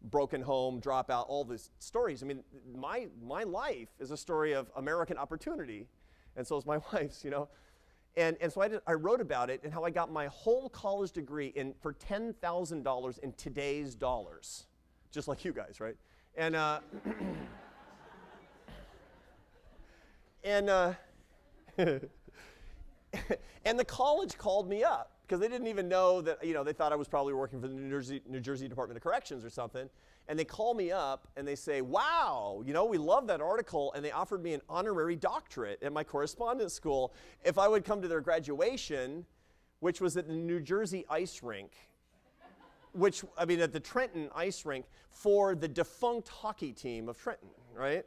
broken home, dropout, all these stories. I mean, my life is a story of American opportunity, and so is my wife's, And so I wrote about it and how I got my whole college degree for $10,000 in today's dollars, just like you guys, right? And and the college called me up because they didn't even know that, they thought I was probably working for the New Jersey Department of Corrections or something. And they call me up and they say, wow, we love that article. And they offered me an honorary doctorate at my correspondence school if I would come to their graduation, which was at the New Jersey ice rink, at the Trenton ice rink for the defunct hockey team of Trenton, right?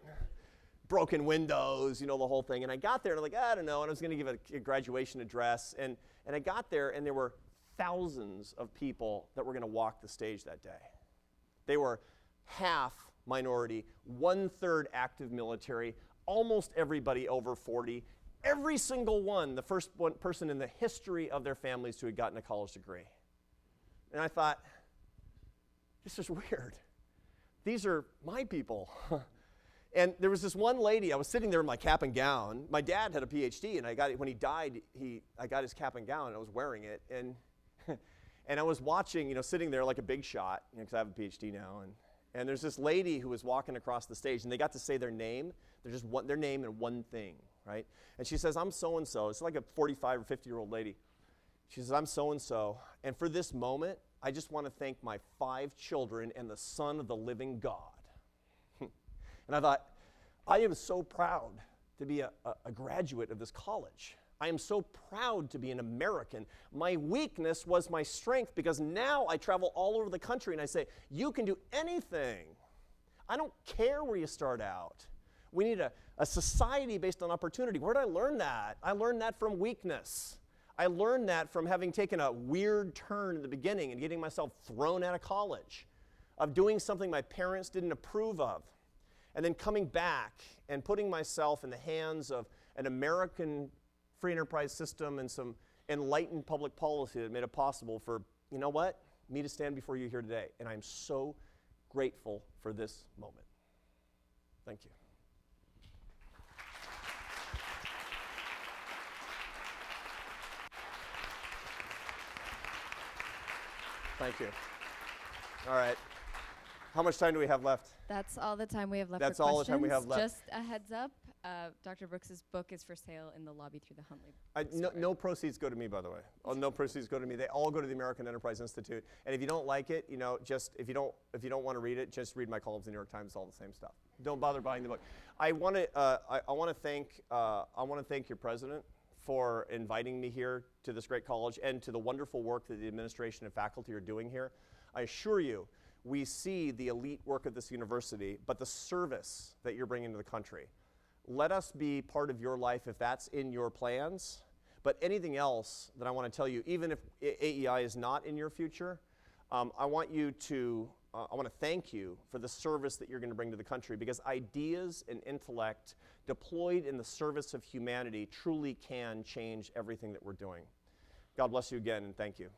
Broken windows, the whole thing. And I got there and I'm like, I don't know. And I was going to give a graduation address. And I got there and there were thousands of people that were going to walk the stage that day. They were half minority, 1/3 active military, almost everybody over 40. Every single one, the first one person in the history of their families who had gotten a college degree. And I thought, this is weird. These are my people. And there was this one lady, I was sitting there in my cap and gown. My dad had a PhD, and I got it when he died. I got his cap and gown, and I was wearing it, and and I was watching, sitting there like a big shot, because I have a PhD now, and there's this lady who was walking across the stage, and they got to say their name. They're just their name and one thing, right? And she says, I'm so and so. It's like a 45 or 50-year-old lady. She says, I'm so and so, and for this moment, I just want to thank my 5 children and the Son of the living God. And I thought, I am so proud to be a graduate of this college. I am so proud to be an American. My weakness was my strength because now I travel all over the country and I say, you can do anything. I don't care where you start out. We need a society based on opportunity. Where did I learn that? I learned that from weakness. I learned that from having taken a weird turn in the beginning and getting myself thrown out of college, of doing something my parents didn't approve of, and then coming back and putting myself in the hands of an American free enterprise system and some enlightened public policy that made it possible for, me to stand before you here today. And I'm so grateful for this moment. Thank you. Thank you. All right. How much time do we have left? That's all the time we have left That's for all questions. the time we have left. Just a heads up, Dr. Brooks's book is for sale in the lobby through the Huntley. No proceeds go to me, by the way. No proceeds go to me. They all go to the American Enterprise Institute. And if you don't like it, just if you don't want to read it, just read my columns in the New York Times. It's all the same stuff. Don't bother buying the book. I want to thank your president for inviting me here to this great college and to the wonderful work that the administration and faculty are doing here. I assure you, we see the elite work of this university, but the service that you're bringing to the country. Let us be part of your life if that's in your plans. But anything else that I want to tell you, even if AEI is not in your future, I want to thank you for the service that you're going to bring to the country, because ideas and intellect deployed in the service of humanity truly can change everything that we're doing. God bless you again, and thank you.